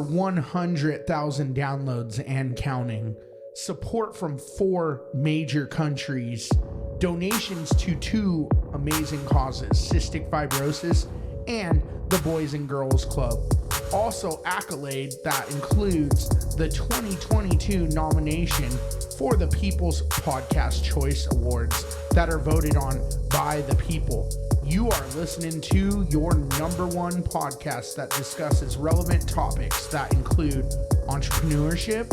over 100,000 downloads and counting, support from 4 major countries, donations to 2 amazing causes, cystic fibrosis and the Boys and Girls Club. Also accolade that includes the 2022 nomination for the People's Podcast Choice Awards that are voted on by the people. You are listening to your number one podcast that discusses relevant topics that include entrepreneurship,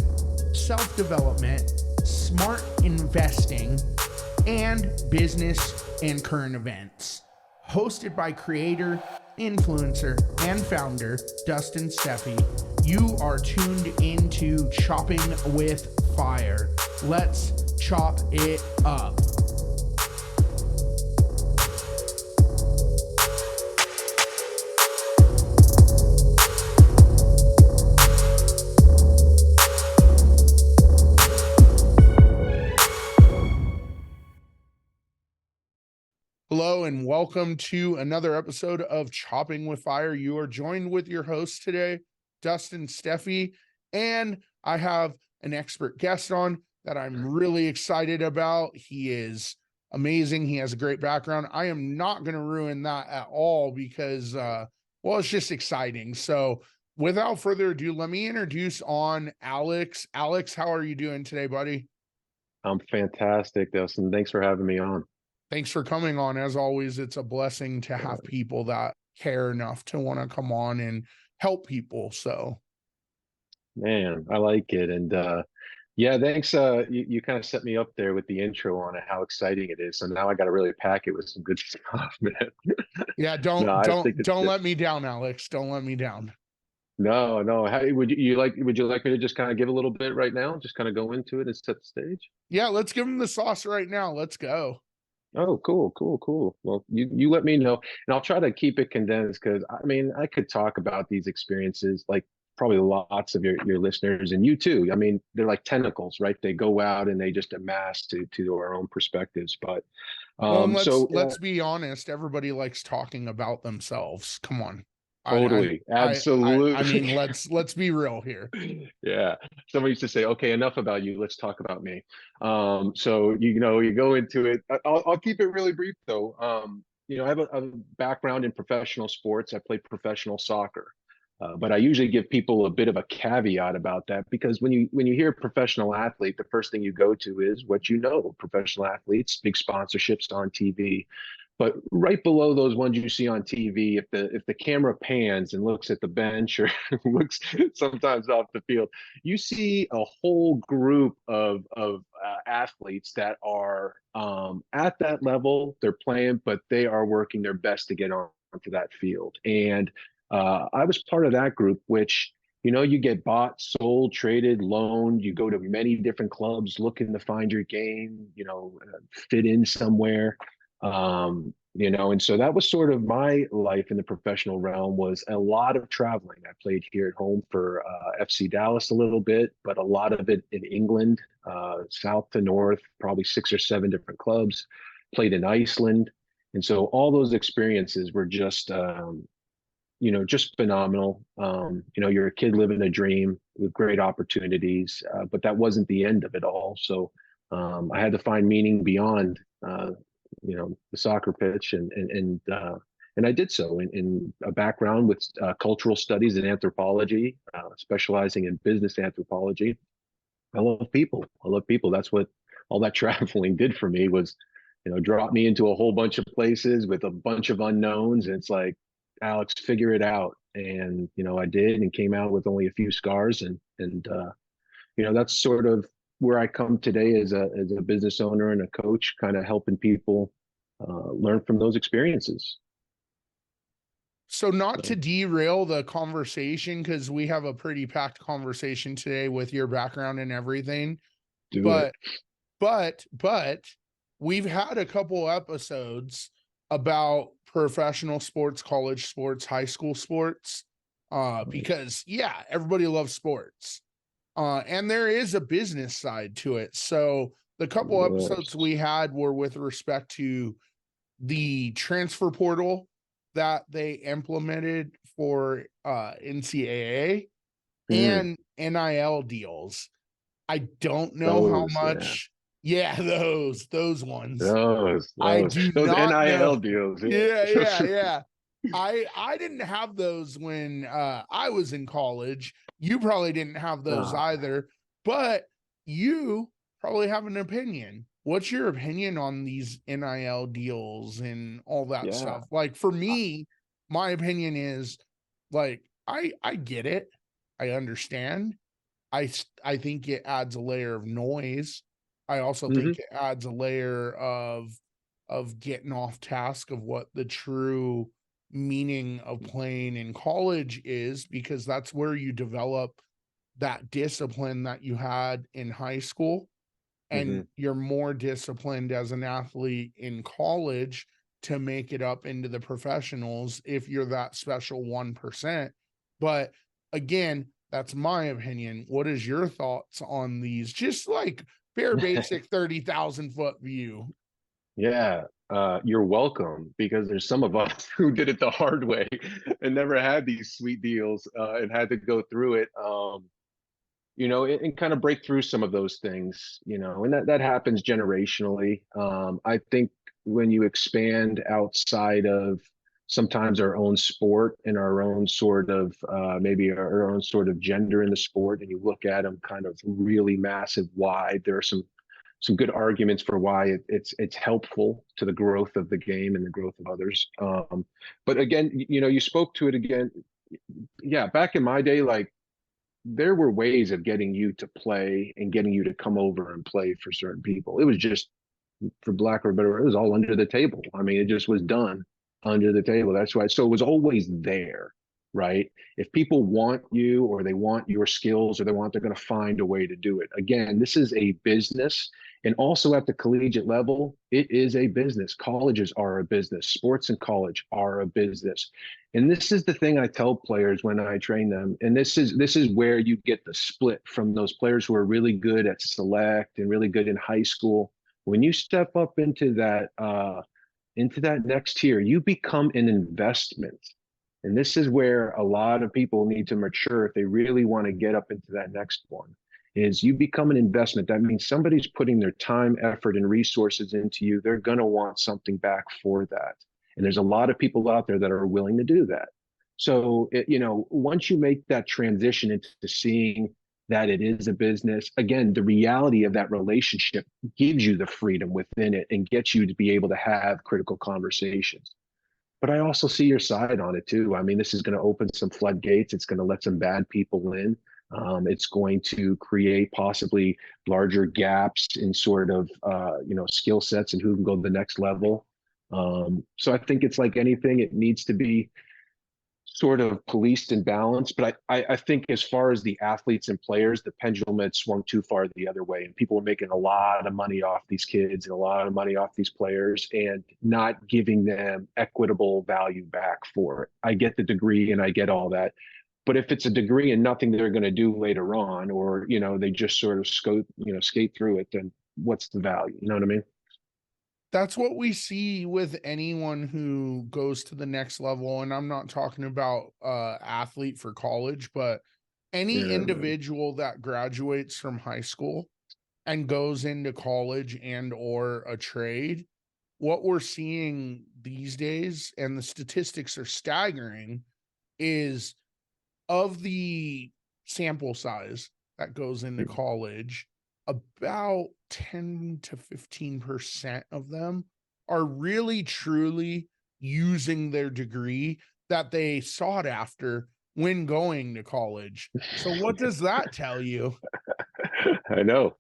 self-development, smart investing, and business and current events. Hosted by creator, influencer, and founder Dustin Steffey, you are tuned into Chopping with Fire. Let's chop it up. Hello and welcome to another episode of Chopping with Fire. You are joined with your host today, Dustin Steffey, and I have an expert guest on that I'm really excited about. He is amazing. He has a great background. I am not going to ruin that at all because, well, it's just exciting. So without further ado, let me introduce on Alex. Alex, how are you doing today, buddy? I'm fantastic, Dustin. Thanks for having me on. Thanks for coming on. As always, it's a blessing to have people that care enough to want to come on and help people. So, man, I like it. And yeah, thanks. You kind of set me up there with the intro on it, how exciting it is. So now I got to really pack it with some good stuff, man. Yeah, don't let me down, Alex. Don't let me down. No. How would you like me to just kind of give a little bit right now? Just kind of go into it and set the stage? Yeah, let's give them the sauce right now. Let's go. Oh, cool. Well, you let me know, and I'll try to keep it condensed because I mean I could talk about these experiences like probably lots of your listeners and you too. I mean they're like tentacles, right? They go out and they just amass to our own perspectives. But well, let's be honest. Everybody likes talking about themselves. Come on. Totally, absolutely. I mean, let's be real here. Yeah. Somebody used to say, okay, enough about you. Let's talk about me. So, you go into it. I'll keep it really brief though. I have a background in professional sports. I played professional soccer. But I usually give people a bit of a caveat about that because when you hear professional athlete, the first thing you go to is what you know, professional athletes, big sponsorships on TV. But right below those ones you see on TV, if the camera pans and looks at the bench or looks sometimes off the field, you see a whole group of athletes that are at that level. They're playing, but they are working their best to get onto that field. And I was part of that group, which you get bought, sold, traded, loaned. You go to many different clubs looking to find your game, fit in somewhere. And so that was sort of my life in the professional realm, was a lot of traveling. I played here at home for FC Dallas a little bit, but a lot of it in England, south to north, probably 6 or 7 different clubs, played in Iceland. And so all those experiences were just phenomenal. You're a kid living a dream with great opportunities, but that wasn't the end of it all. So I had to find meaning beyond the soccer pitch, and I did so in a background with cultural studies and anthropology, specializing in business anthropology. I love people. That's what all that traveling did for me, was drop me into a whole bunch of places with a bunch of unknowns, and it's like, Alex, figure it out. And I did, and came out with only a few scars, and that's sort of where I come today as a business owner and a coach, kind of helping people learn from those experiences. So not to derail the conversation, because we have a pretty packed conversation today with your background and everything, but we've had a couple episodes about professional sports, college sports, high school sports, because everybody loves sports. And there is a business side to it. So the couple episodes we had were with respect to the transfer portal that they implemented for NCAA. Mm, and NIL deals. I don't know how those, yeah. much. Yeah, those ones. Those, I those, do those not know. NIL deals. Yeah, Yeah. yeah, yeah. I didn't have those when I was in college. You probably didn't have those Oh, either, but you probably have an opinion. What's your opinion on these NIL deals and all that yeah. stuff? Like for me, my opinion is like I get it. I understand. I think it adds a layer of noise. I also Hmm. think it adds a layer of getting off task of what the true meaning of playing in college is, because that's where you develop that discipline that you had in high school, Hmm. and you're more disciplined as an athlete in college to make it up into the professionals if you're that special 1%. But again, that's my opinion. What is your thoughts on these? Just like bare basic 30,000 foot view. Yeah. You're welcome, because there's some of us who did it the hard way and never had these sweet deals, and had to go through it. And kind of break through some of those things, and that happens generationally. I think when you expand outside of sometimes our own sport and our own sort of maybe our own sort of gender in the sport, and you look at them kind of really massive wide, there are some good arguments for why it's helpful to the growth of the game and the growth of others. But again, you spoke to it again. Yeah, back in my day, like, there were ways of getting you to play and getting you to come over and play for certain people. It was just, for black or better, it was all under the table. I mean, it just was done under the table. That's why. So it was always there, right? If people want you, or they want your skills, or they're going to find a way to do it. Again, this is a business. And also at the collegiate level, it is a business. Colleges are a business. Sports in college are a business. And this is the thing I tell players when I train them. And this is where you get the split from those players who are really good at select and really good in high school. When you step up into that next tier, you become an investment. And this is where a lot of people need to mature if they really want to get up into that next one. Is you become an investment. That means somebody's putting their time, effort, and resources into you. They're going to want something back for that. And there's a lot of people out there that are willing to do that. So, once you make that transition into seeing that it is a business, again, the reality of that relationship gives you the freedom within it and gets you to be able to have critical conversations. But I also see your side on it too. I mean, this is going to open some floodgates. It's going to let some bad people in. It's going to create possibly larger gaps in sort of skill sets and who can go to the next level. So I think it's like anything; it needs to be sort of policed and balanced. But I think as far as the athletes and players, the pendulum had swung too far the other way, and people were making a lot of money off these kids and a lot of money off these players, and not giving them equitable value back for it. I get the degree and I get all that. But if it's a degree and nothing they're going to do later on, or they just sort of skate through it, then what's the value? You know what I mean? That's what we see with anyone who goes to the next level. And I'm not talking about athlete for college, but any Yeah, man. individual that graduates from high school and goes into college and or a trade. What we're seeing these days, and the statistics are staggering, is of the sample size that goes into college, about 10 to 15% of them are really truly using their degree that they sought after when going to college. So what does that tell you? I know.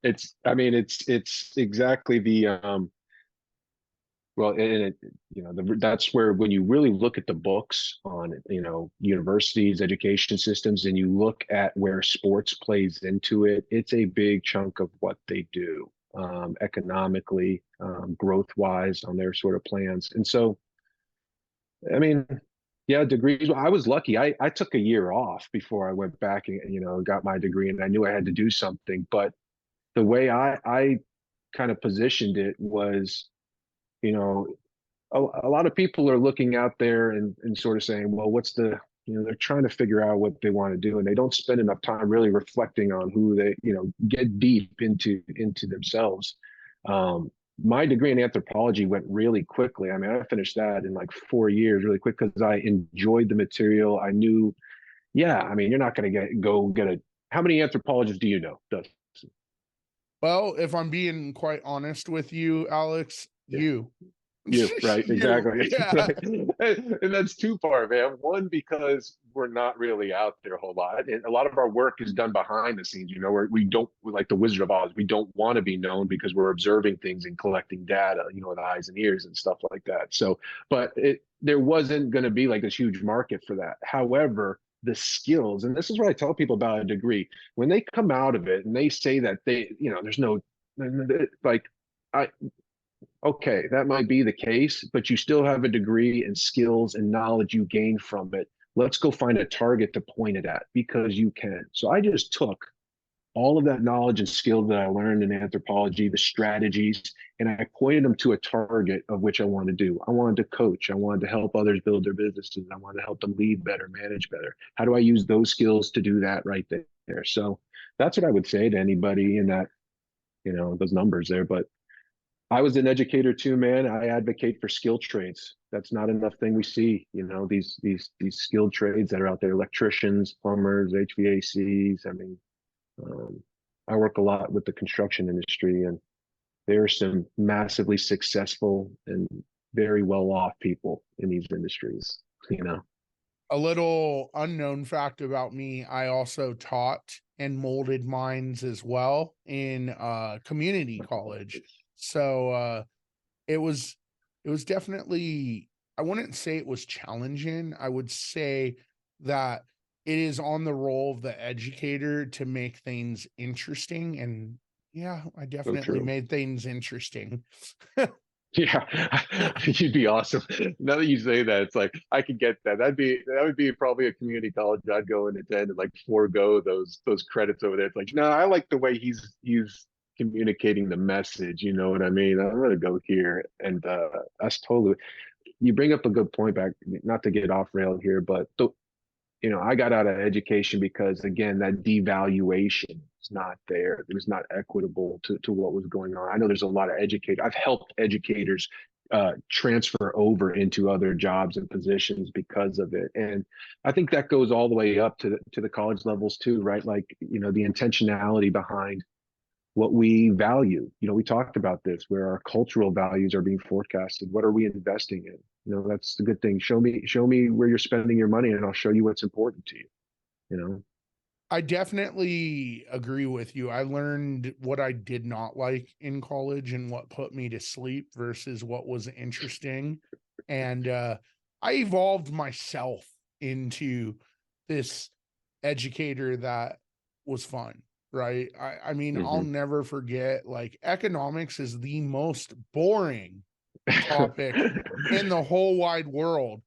I mean, it's exactly the well, and that's where, when you really look at the books on, universities, education systems, and you look at where sports plays into it, it's a big chunk of what they do, economically, growth wise, on their sort of plans. And so, I mean, yeah, degrees. I was lucky. I took a year off before I went back and, got my degree, and I knew I had to do something. But the way I kind of positioned it was, you know, a lot of people are looking out there and sort of saying, well, what's the, they're trying to figure out what they want to do, and they don't spend enough time really reflecting on who they, get deep into themselves. My degree in anthropology went really quickly. I mean, I finished that in like 4 years really quick because I enjoyed the material. I knew, yeah, I mean, you're not going to get a, how many anthropologists do you know, Dustin? Well, if I'm being quite honest with you, Alex, Yeah. you. You, right, exactly. Yeah. Right. And that's too far, man. One, because we're not really out there a whole lot. And a lot of our work is done behind the scenes, where we like the Wizard of Oz. We don't want to be known because we're observing things and collecting data, with eyes and ears and stuff like that. So, but there wasn't going to be like this huge market for that. However, the skills, and this is what I tell people about a degree, when they come out of it and they say that there's no, like, I, okay, that might be the case, but you still have a degree and skills and knowledge you gain from it. Let's go find a target to point it at because you can. So I just took all of that knowledge and skill that I learned in anthropology, the strategies, and I pointed them to a target of which I wanted to do. I wanted to coach. I wanted to help others build their businesses. I wanted to help them lead better, manage better. How do I use those skills to do that right there? So that's what I would say to anybody in that, those numbers there. But I was an educator too, man. I advocate for skilled trades. That's not enough thing we see. These skilled trades that are out there: electricians, plumbers, HVACs. I mean, I work a lot with the construction industry, and there are some massively successful and very well off people in these industries. A little unknown fact about me, I also taught and molded minds as well in community college. So it was definitely, I wouldn't say it was challenging. I would say that it is on the role of the educator to make things interesting. And yeah, I So definitely true. made things interesting. Yeah, you'd be awesome. Now that you say that, it's like I could get that. That would be probably a community college I'd go and attend and like forego those credits over there. It's like, no, I like the way he's communicating the message. You know what I mean? I'm gonna go here, and that's totally. You bring up a good point back. Not to get off rail here, but I got out of education because, again, that devaluation is not there. It was not equitable to what was going on. I know there's a lot of educators. I've helped educators transfer over into other jobs and positions because of it. And I think that goes all the way up to the college levels too, right? Like, the intentionality behind what we value. We talked about this, where our cultural values are being forecasted. What are we investing in? That's the good thing. Show me where you're spending your money, and I'll show you what's important to you. I definitely agree with you. I learned what I did not like in college and what put me to sleep versus what was interesting. And I evolved myself into this educator that was fun, right? I mean, I'll Mm-hmm. never forget, like, economics is the most boring topic in the whole wide world.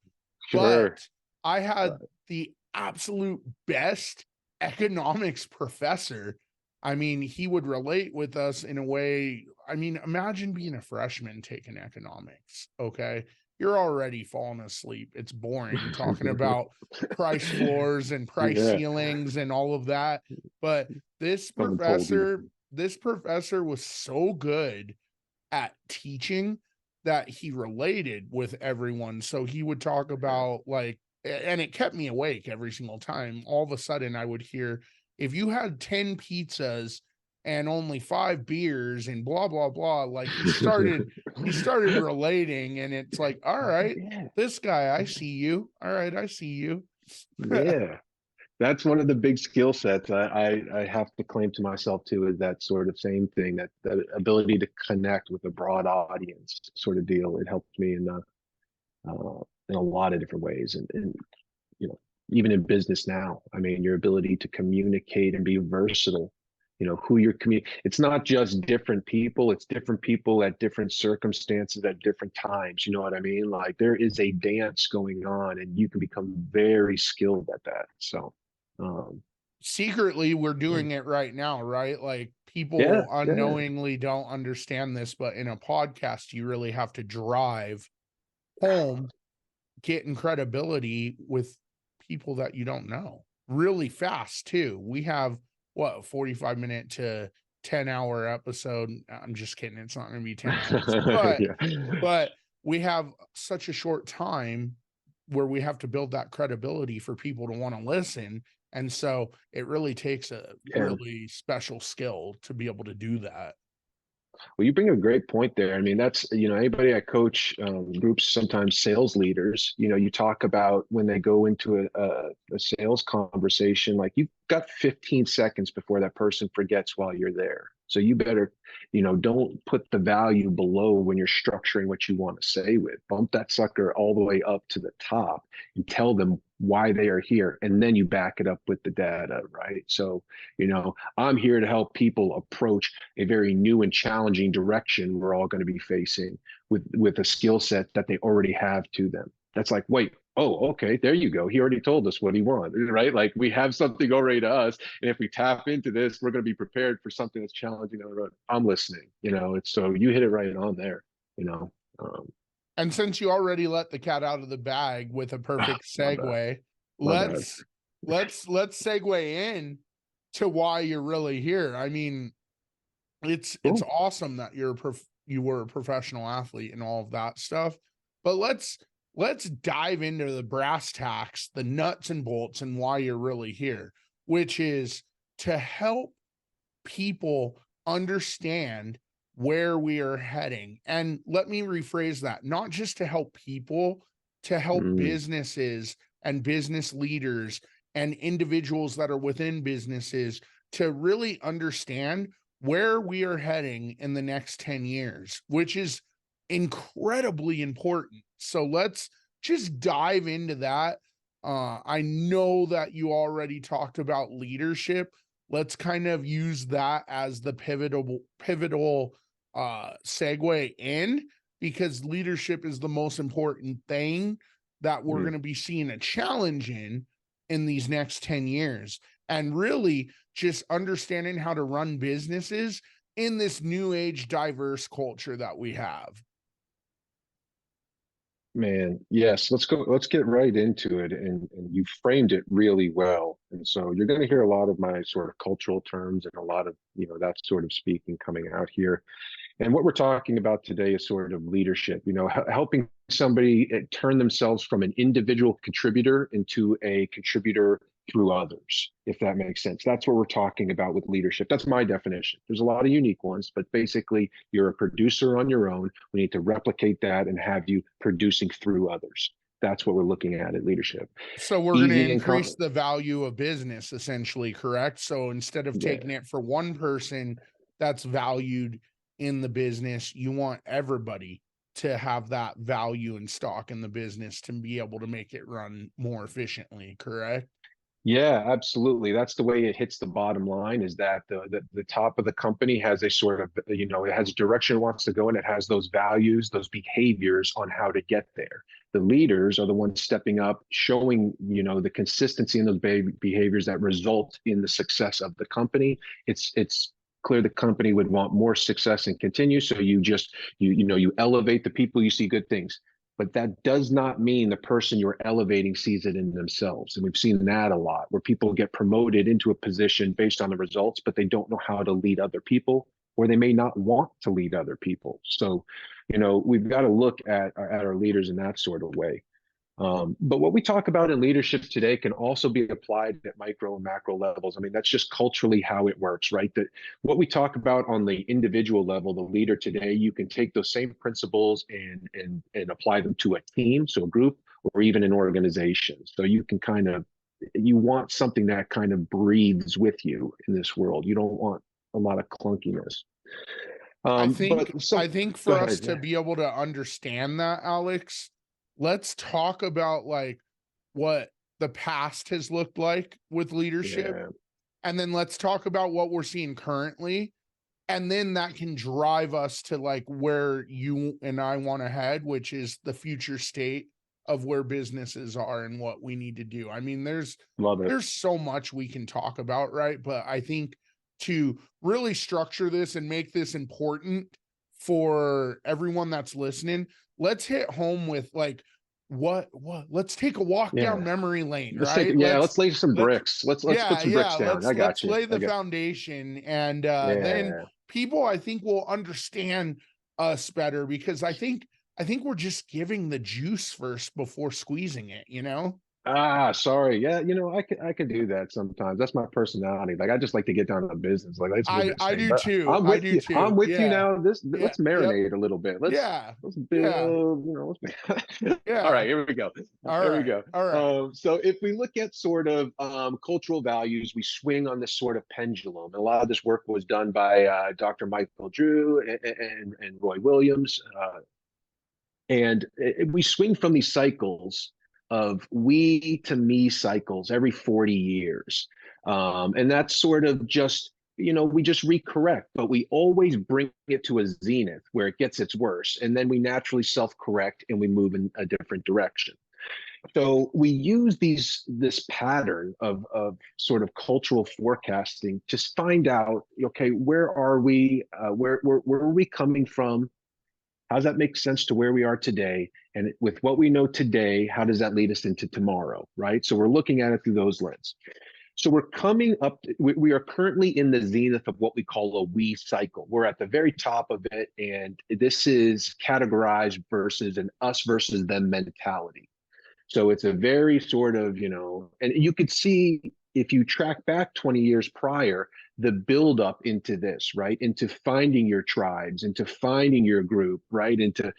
Sure. But I had the absolute best economics professor. I mean, he would relate with us in a way. I mean, imagine being a freshman taking economics. Okay. You're already falling asleep. It's boring talking about price floors and price Yeah. ceilings and all of that. But Someone told you. this professor was so good at teaching that he related with everyone. So he would talk about, like, and it kept me awake every single time. All of a sudden I would hear, if you had 10 pizzas and only 5 beers and blah, blah, blah, like he started relating, and it's like, all right, Yeah. this guy, I see you. All right, I see you. Yeah. That's one of the big skill sets I have to claim to myself too, is that sort of same thing, that ability to connect with a broad audience sort of deal. It helped me in a lot of different ways, and even in business now. I mean, your ability to communicate and be versatile. Who you're It's not just different people; it's different people at different circumstances at different times. You know what I mean? Like, there is a dance going on, and you can become very skilled at that. So. Secretly, we're doing it right now, right? Like, Yeah, people yeah, unknowingly don't understand this, but in a podcast, you really have to drive home getting credibility with people that you don't know really fast too. We have what, 45-minute to 10-hour episode. I'm just kidding. It's not going to be 10 hours, but we have such a short time where we have to build that credibility for people to want to listen. And so it really takes a really special skill to be able to do that. Well, you bring a great point there. I mean, that's, anybody I coach groups, sometimes sales leaders, you talk about when they go into a sales conversation, like you've got 15 seconds before that person forgets while you're there. So you better, don't put the value below when you're structuring what you want to say with. Bump that sucker all the way up to the top and tell them why they are here. And then you back it up with the data, right? So, I'm here to help people approach a very new and challenging direction we're all going to be facing with a skill set that they already have to them. That's like, wait, oh, okay, there you go. He already told us what he wanted, right? Like we have something already to us. And if we tap into this, we're going to be prepared for something that's challenging on the road. I'm listening, it's so you hit it right on there, And since you already let the cat out of the bag with a perfect segue, let's segue in to why you're really here. I mean, it's awesome that you were a professional athlete and all of that stuff, but let's dive into the brass tacks, the nuts and bolts, and why you're really here, which is to help people understand where we are heading. And let me rephrase that, not just to help people, to help businesses and business leaders and individuals that are within businesses to really understand where we are heading in the next 10 years, which is incredibly important. So let's just dive into that. I know that you already talked about leadership. Let's kind of use that as the pivotal segue in, because leadership is the most important thing that we're going to be seeing a challenge in these next 10 years. And really just understanding how to run businesses in this new age diverse culture that we have. Man, yes, let's get right into it. And you framed it really well. And so you're going to hear a lot of my sort of cultural terms and a lot of, that sort of speaking coming out here. And what we're talking about today is sort of leadership, helping somebody turn themselves from an individual contributor into a contributor through others, if that makes sense. That's what we're talking about with leadership. That's my definition. There's a lot of unique ones, but basically you're a producer on your own. We need to replicate that and have you producing through others. That's what we're looking at leadership. So we're going to increase the value of business, essentially, correct? So instead of taking it for one person that's valued in the business, you want everybody to have that value and stock in the business to be able to make it run more efficiently, correct? Yeah, absolutely. That's the way it hits the bottom line, is that the top of the company has a sort of, it has a direction it wants to go, and it has those values, those behaviors on how to get there. The leaders are the ones stepping up, showing, the consistency in those behaviors that result in the success of the company. It's clear the company would want more success and continue. So you elevate the people, you see good things. But that does not mean the person you're elevating sees it in themselves. And we've seen that a lot, where people get promoted into a position based on the results, but they don't know how to lead other people, or they may not want to lead other people. So, we've got to look at our leaders in that sort of way. But what we talk about in leadership today can also be applied at micro and macro levels. I mean, that's just culturally how it works, right? That what we talk about on the individual level, the leader today, you can take those same principles and apply them to a team, so a group, or even an organization. So you can you want something that kind of breathes with you in this world. You don't want a lot of clunkiness. I think for us to be able to understand that, Alex, let's talk about like what the past has looked like with leadership. Yeah. And then let's talk about what we're seeing currently. And then that can drive us to like where you and I want to head, which is the future state of where businesses are and what we need to do. I mean, there's so much we can talk about, right? But I think to really structure this and make this important for everyone that's listening, let's hit home with like, let's take a walk down Yeah. memory lane, Let's take, right? yeah, let's lay some Let's bricks. Let's put some bricks down. I got let's you. lay I the got, foundation, and then yeah. people, I think, will understand us better, because I think we're just giving the juice first before squeezing it, you know? Ah, sorry. Yeah, I could do that sometimes. That's my personality. Like I just like to get down to business. Like let's do this I thing. do But too. I'm I with do you. I'm too. with you Yeah. now. This Yeah. let's Yep. marinate a little bit. Yeah. Let's Yeah. build, all Yeah. right, here we go. All Here we right. go. All right. So if we look at sort of cultural values, we swing on this sort of pendulum. A lot of this work was done by Dr. Michael Drew and Roy Williams. And we swing from these cycles of we to me cycles every 40 years. And that's sort of just, we just recorrect, but we always bring it to a zenith where it gets its worst. And then we naturally self correct and we move in a different direction. So we use this pattern of sort of cultural forecasting to find out, okay, where are we? Where are we coming from? How does that make sense to where we are today? And with what we know today, how does that lead us into tomorrow? Right. So we're looking at it through those lenses. So we're coming up, we are currently in the zenith of what we call a we cycle. We're at the very top of it. And this is categorized versus an us versus them mentality. So it's a very sort of, and you could see if you track back 20 years prior, the buildup into this, right? Into finding your tribes, into finding your group, right? Into,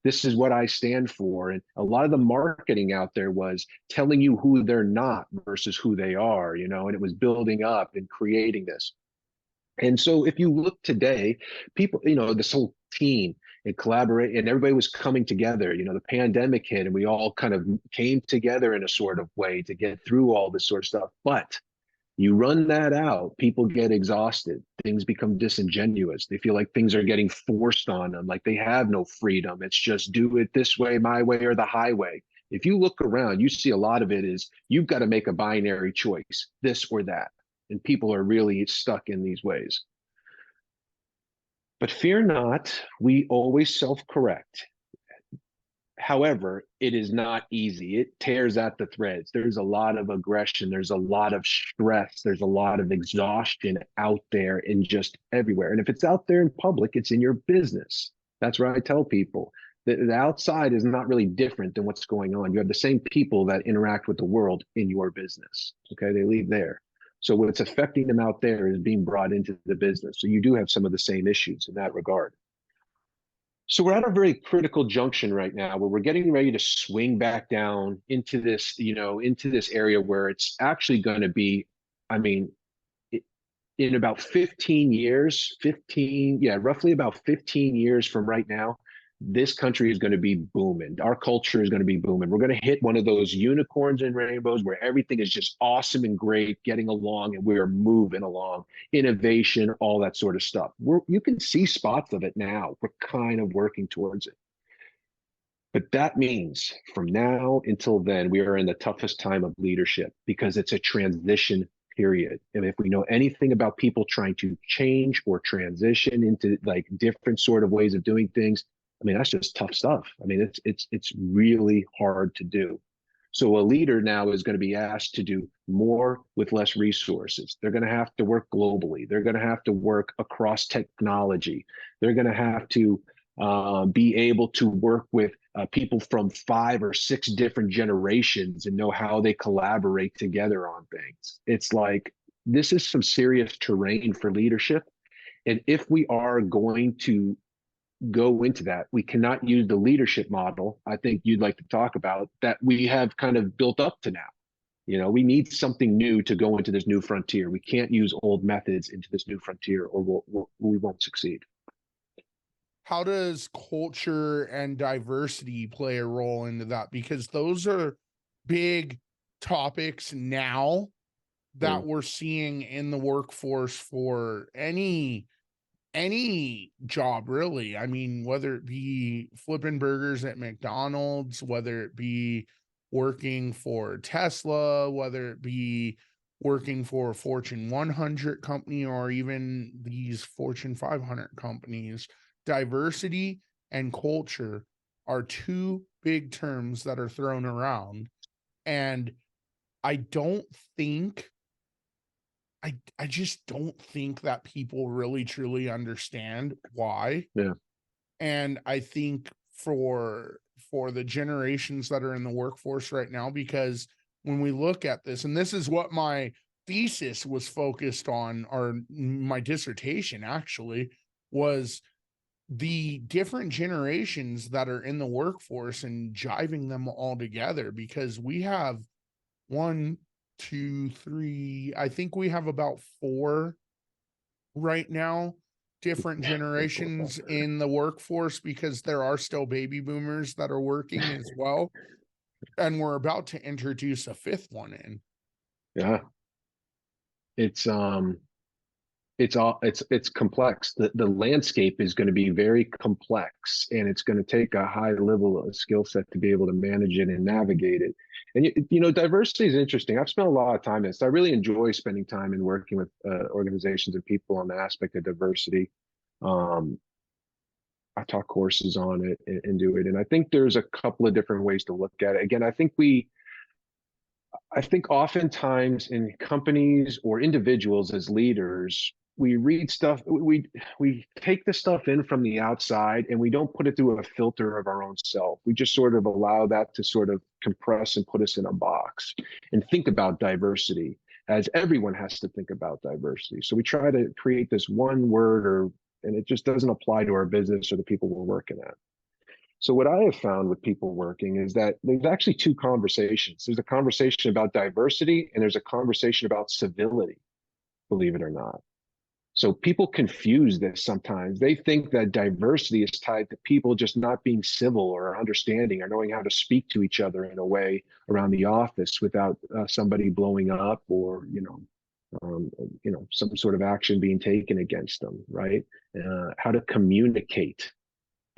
this is what I stand for. And a lot of the marketing out there was telling you who they're not versus who they are, and it was building up and creating this. And so if you look today, people, this whole team and collaborate and everybody was coming together, the pandemic hit and we all kind of came together in a sort of way to get through all this sort of stuff. But you run that out, people get exhausted, things become disingenuous. They feel like things are getting forced on them, like they have no freedom. It's just do it this way, my way, or the highway. If you look around, you see a lot of it is you've got to make a binary choice, this or that. And people are really stuck in these ways. But fear not, we always self correct. However, it is not easy. It tears at the threads. There's a lot of aggression. There's a lot of stress. There's a lot of exhaustion out there and just everywhere. And if it's out there in public, it's in your business. That's what I tell people. The outside is not really different than what's going on. You have the same people that interact with the world in your business. Okay, they leave there. So what's affecting them out there is being brought into the business. So you do have some of the same issues in that regard. So we're at a very critical junction right now where we're getting ready to swing back down into this, into this area where it's actually going to be, I mean, in about 15 years, roughly about 15 years from right now, this country is going to be booming. Our culture is going to be booming. We're going to hit one of those unicorns and rainbows where everything is just awesome and great, getting along, and we are moving along. Innovation, all that sort of stuff. You can see spots of it now. We're kind of working towards it. But that means from now until then, we are in the toughest time of leadership because it's a transition period. And if we know anything about people trying to change or transition into like different sort of ways of doing things, I mean, that's just tough stuff. I mean, it's really hard to do. So a leader now is going to be asked to do more with less resources. They're going to have to work globally. They're going to have to work across technology. They're going to have to be able to work with people from 5 or 6 different generations and know how they collaborate together on things. It's like this is some serious terrain for leadership. And if we are going to go into that, we cannot use the leadership model I think you'd like to talk about that we have kind of built up to now. We need something new to go into this new frontier. We can't use old methods into this new frontier or we won't succeed. How does culture and diversity play a role into that? Because those are big topics now that Mm. we're seeing in the workforce for any job, really. I mean, whether it be flipping burgers at McDonald's, whether it be working for Tesla, whether it be working for a Fortune 100 company, or even these Fortune 500 companies, diversity and culture are two big terms that are thrown around. And I just don't think that people really truly understand why. Yeah. And I think for the generations that are in the workforce right now, because when we look at this, and this is what my thesis was focused on, or my dissertation actually, was the different generations that are in the workforce and jiving them all together, because we have 1, 2, 3, I think we have about 4 right now, different generations in the workforce, because there are still baby boomers that are working as well. And we're about to introduce a 5th one in. Yeah. It's complex. The landscape is going to be very complex, and it's going to take a high level of skill set to be able to manage it and navigate it. And diversity is interesting. I've spent a lot of time in this. I really enjoy spending time and working with organizations and people on the aspect of diversity. Um, I taught courses on it and do it, and I think there's a couple of different ways to look at it. Again, I think oftentimes in companies or individuals as leaders, we read stuff, we take the stuff in from the outside, and we don't put it through a filter of our own self. We just sort of allow that to sort of compress and put us in a box and think about diversity as everyone has to think about diversity. So we try to create this one word, and it just doesn't apply to our business or the people we're working at. So what I have found with people working is that there's actually 2 conversations. There's a conversation about diversity, and there's a conversation about civility, believe it or not. So people confuse this sometimes. They think that diversity is tied to people just not being civil or understanding or knowing how to speak to each other in a way around the office without somebody blowing up, or some sort of action being taken against them, right? How to communicate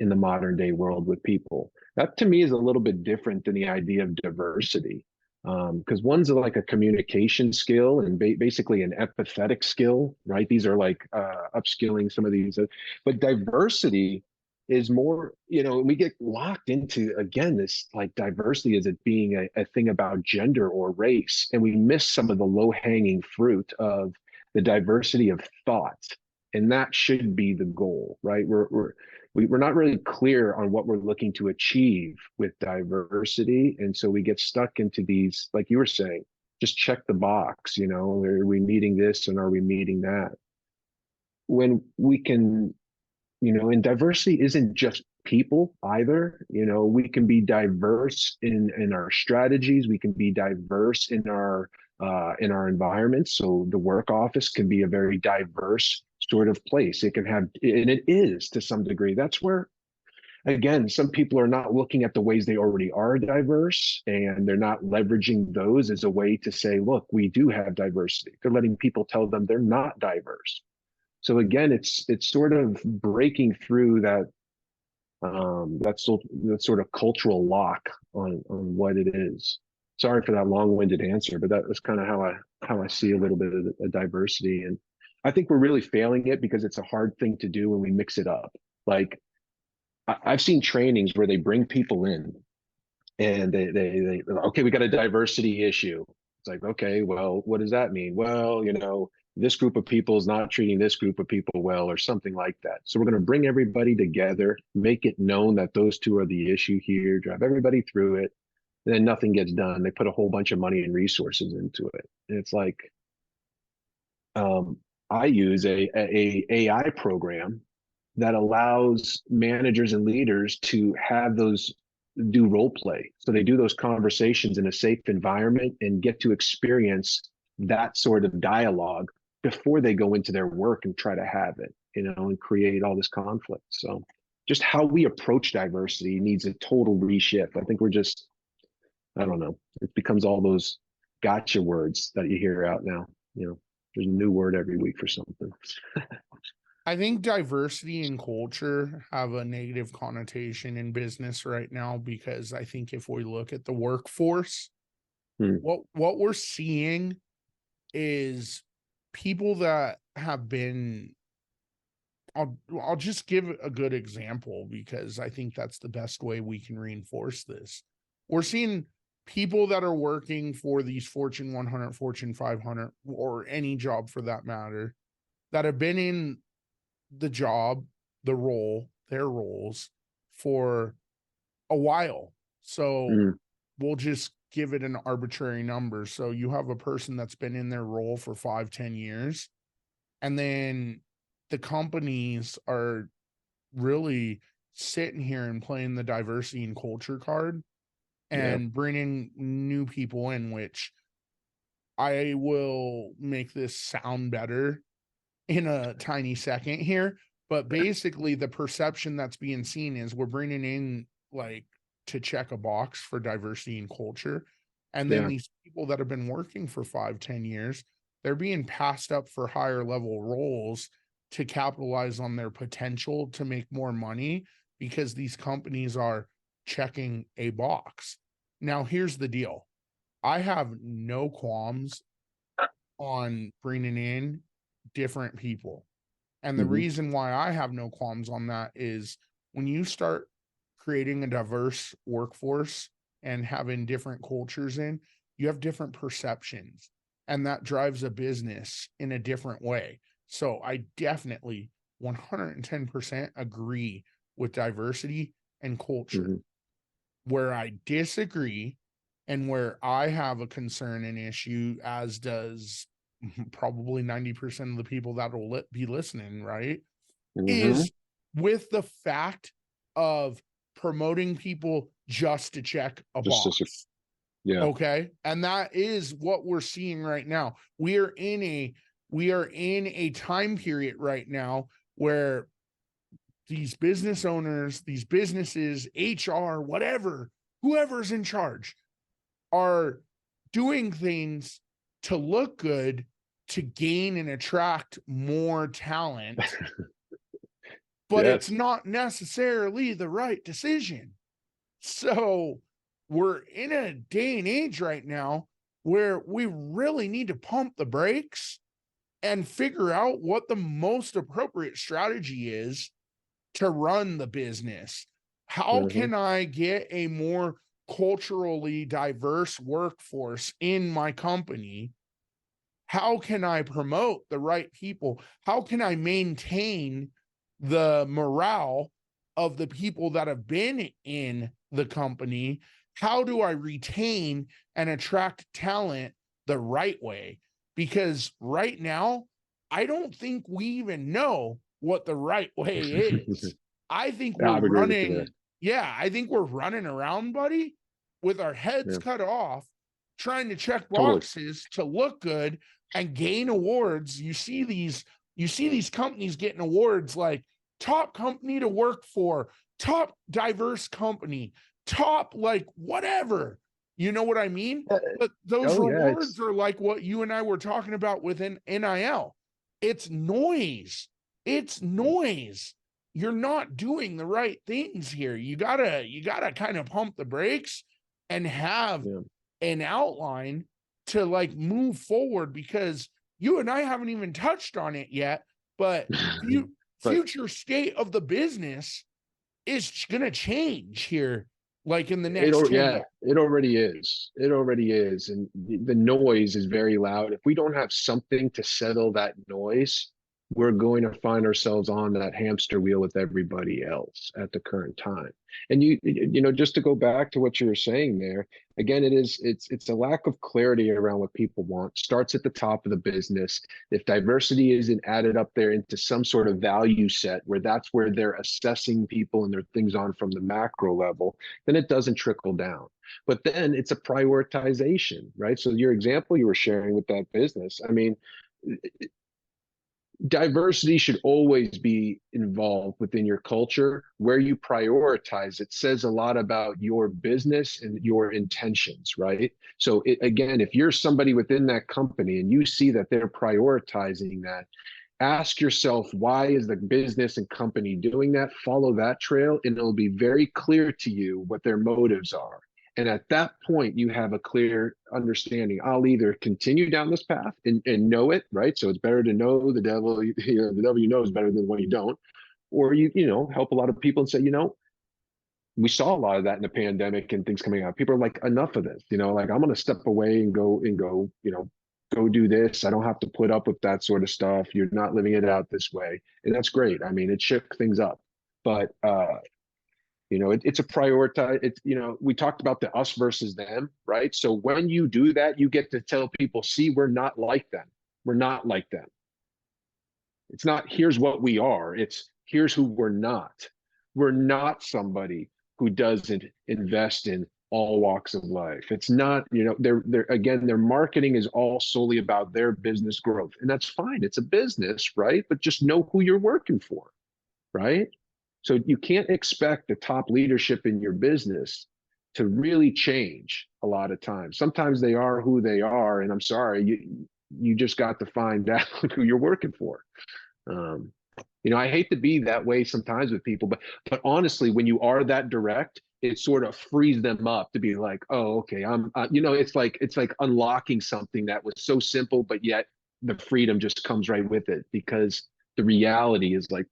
in the modern day world with people. That to me is a little bit different than the idea of diversity, because one's like a communication skill and basically an empathetic skill, right? These are like upskilling some of these, but diversity is more, we get locked into, again, this like diversity as it being a thing about gender or race, and we miss some of the low hanging fruit of the diversity of thought. And that should be the goal, right? We're not really clear on what we're looking to achieve with diversity. And so we get stuck into these, like you were saying, just check the box, are we meeting this and are we meeting that? When we can, and diversity isn't just people either. We can be diverse in our strategies. We can be diverse in our environments. So the work office can be a very diverse sort of place. It can have, and it is to some degree. That's where, again, some people are not looking at the ways they already are diverse, and they're not leveraging those as a way to say, look, we do have diversity. They're letting people tell them they're not diverse. So again, it's sort of breaking through that sort of cultural lock on what it is. Sorry for that long-winded answer, but that was kind of how I see a little bit of a diversity. And I think we're really failing it because it's a hard thing to do when we mix it up. Like I've seen trainings where they bring people in and they okay, we got a diversity issue. It's like, okay, well, what does that mean? Well, this group of people is not treating this group of people well, or something like that. So we're going to bring everybody together, make it known that those 2 are the issue here, drive everybody through it, and then nothing gets done. They put a whole bunch of money and resources into it. And it's like, I use a AI program that allows managers and leaders to have those do role play. So they do those conversations in a safe environment and get to experience that sort of dialogue before they go into their work and try to have it, and create all this conflict. So just how we approach diversity needs a total reshift. I think I don't know, it becomes all those gotcha words that you hear out now. There's a new word every week for something. I think diversity and culture have a negative connotation in business right now, because I think if we look at the workforce, what we're seeing is people that have been I'll just give a good example because I think that's the best way we can reinforce this. We're seeing people that are working for these Fortune 100, Fortune 500, or any job for that matter, that have been in the job, the role, their roles for a while. So Mm, we'll just give it an arbitrary number. So you have a person that's been in their role for 5-10 years, and then the companies are really sitting here and playing the diversity and culture card yeah. and bringing new people in, which I will make this sound better in a tiny second here. But basically, the perception that's being seen is we're bringing in like to check a box for diversity and culture. And then Yeah. these people that have been working for 5-10 years, they're being passed up for higher level roles to capitalize on their potential to make more money because these companies are checking a box. Now, here's the deal. I have no qualms on bringing in different people. And the Hmm. reason why I have no qualms on that is when you start creating a diverse workforce and having different cultures in, you have different perceptions, and that drives a business in a different way. So I definitely 110% agree with diversity and culture. Hmm. Where I disagree and where I have a concern and issue, as does probably 90% of the people that will be listening, right? Hmm. Is with the fact of promoting people just to check a Just to, box. yeah. Okay. And that is what we're seeing right now. We are in a time period right now where these business owners, these businesses, HR, whatever, whoever's in charge, are doing things to look good, to gain and attract more talent, but it's Yes. not necessarily the right decision. So we're in a day and age right now where we really need to pump the brakes and figure out what the most appropriate strategy is to run the business. How Hmm. can I get a more culturally diverse workforce in my company? How can I promote the right people? How can I maintain the morale of the people that have been in the company? How do I retain and attract talent the right way? Because right now, I don't think we even know what the right way is. I think Yeah, we're I would agree with you there. running, yeah, I think we're running around, buddy, with our heads Yeah, cut off, trying to check totally. boxes to look good and gain awards. You see these companies getting awards like top company to work for, top diverse company, top like whatever. You know what I mean? Uh, But those Oh yeah, rewards it's are like what you and I were talking about within NIL. It's noise. It's noise. You're not doing the right things here. You gotta kind of pump the brakes and have yeah. an outline to like move forward, because you and I haven't even touched on it yet, but But future state of the business is going to change here like in the it, next 10 yeah, years. it already is. It already is, and the noise is very loud. If we don't have something to settle that noise, we're going to find ourselves on that hamster wheel with everybody else at the current time. And just to go back to what you were saying there, again, it's a lack of clarity around what people want. Starts at the top of the business. If diversity isn't added up there into some sort of value set where that's where they're assessing people and their things on from the macro level, then it doesn't trickle down. But then it's a prioritization, right? So your example you were sharing with that business, I mean, diversity should always be involved within your culture. Where you prioritize it says a lot about your business and your intentions, right? So again, if you're somebody within that company and you see that they're prioritizing that, ask yourself, why is the business and company doing that? Follow that trail and it'll be very clear to you what their motives are. And at that point, you have a clear understanding. I'll either continue down this path and know it, right? So it's better to know the devil, the devil you know is better than the one you don't. Or help a lot of people and say, we saw a lot of that in the pandemic and things coming out. People are like, enough of this, like I'm going to step away and go, go do this. I don't have to put up with that sort of stuff. You're not living it out this way. And that's great. I mean, it shook things up, but, it's a prioritize. It's, we talked about the us versus them, right? So when you do that, you get to tell people, see, we're not like them. We're not like them. It's not, here's what we are. It's here's who we're not. We're not somebody who doesn't invest in all walks of life. It's not, their marketing is all solely about their business growth. And that's fine. It's a business, right? But just know who you're working for, right? So you can't expect the top leadership in your business to really change a lot of times. Sometimes they are who they are, and I'm sorry, you just got to find out who you're working for. I hate to be that way sometimes with people, but honestly, when you are that direct, it sort of frees them up to be like, oh, okay, it's like unlocking something that was so simple, but yet the freedom just comes right with it because the reality is like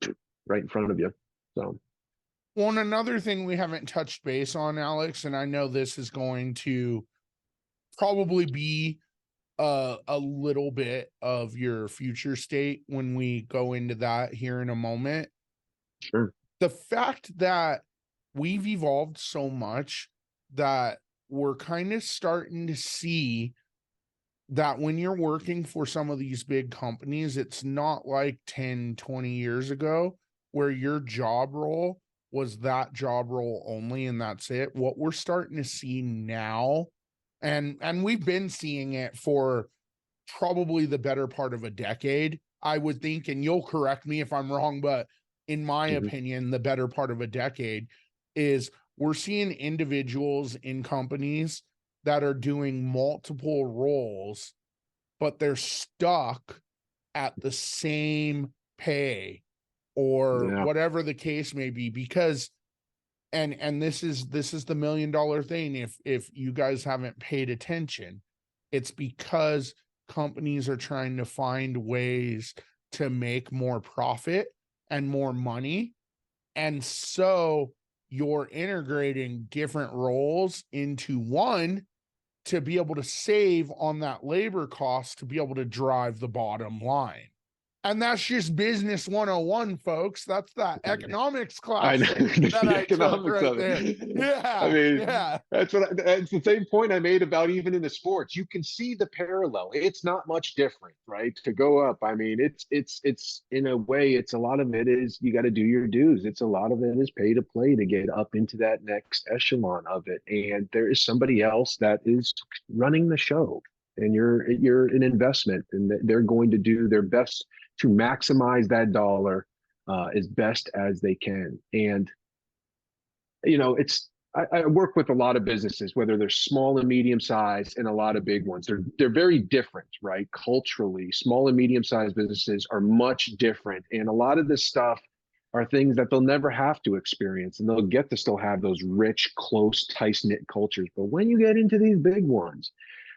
right in front of you. So, well, and another thing we haven't touched base on, Alex, and I know this is going to probably be a little bit of your future state when we go into that here in a moment. Sure. The fact that we've evolved so much that we're kind of starting to see that when you're working for some of these big companies, it's not like 10, 20 years ago where your job role was that job role only and that's it. What we're starting to see now, and we've been seeing it for probably the better part of a decade, I would think, and you'll correct me if I'm wrong, but in my opinion, the better part of a decade is we're seeing individuals in companies that are doing multiple roles, but they're stuck at the same pay or whatever the case may be, because and this is the $1 million thing. If you guys haven't paid attention, it's because companies are trying to find ways to make more profit and more money. And so you're integrating different roles into one to be able to save on that labor cost to be able to drive the bottom line. And that's just business 101, folks. That's that economics class that I took right there. Yeah. I mean, that's the same point I made about even in the sports. You can see the parallel. It's not much different, right? To go up. I mean, it's in a way, it's a lot of it is you got to do your dues. It's a lot of it is pay to play to get up into that next echelon of it. And there is somebody else that is running the show. And you're an investment, and they're going to do their best to maximize that dollar as best as they can. And I work with a lot of businesses, whether they're small and medium sized, and a lot of big ones. They're very different, right? Culturally, small and medium sized businesses are much different, and a lot of this stuff are things that they'll never have to experience, and they'll get to still have those rich, close, tight-knit cultures. But when you get into these big ones,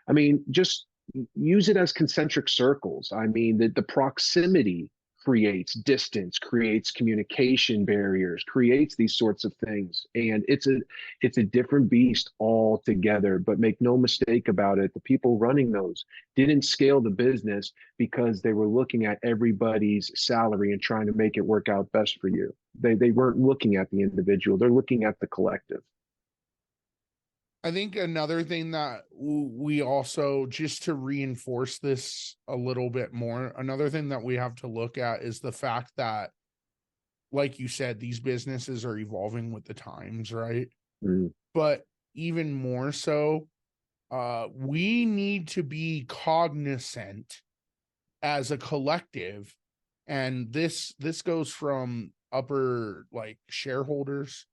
I mean, just use it as concentric circles. I mean, the proximity creates distance, creates communication barriers, creates these sorts of things. And it's a different beast altogether. But make no mistake about it, the people running those didn't scale the business because they were looking at everybody's salary and trying to make it work out best for you. They weren't looking at the individual, they're looking at the collective. I think another thing that we also, just to reinforce this a little bit more, another thing that we have to look at is the fact that, like you said, these businesses are evolving with the times, right? But even more so, we need to be cognizant as a collective. And this goes from upper like shareholders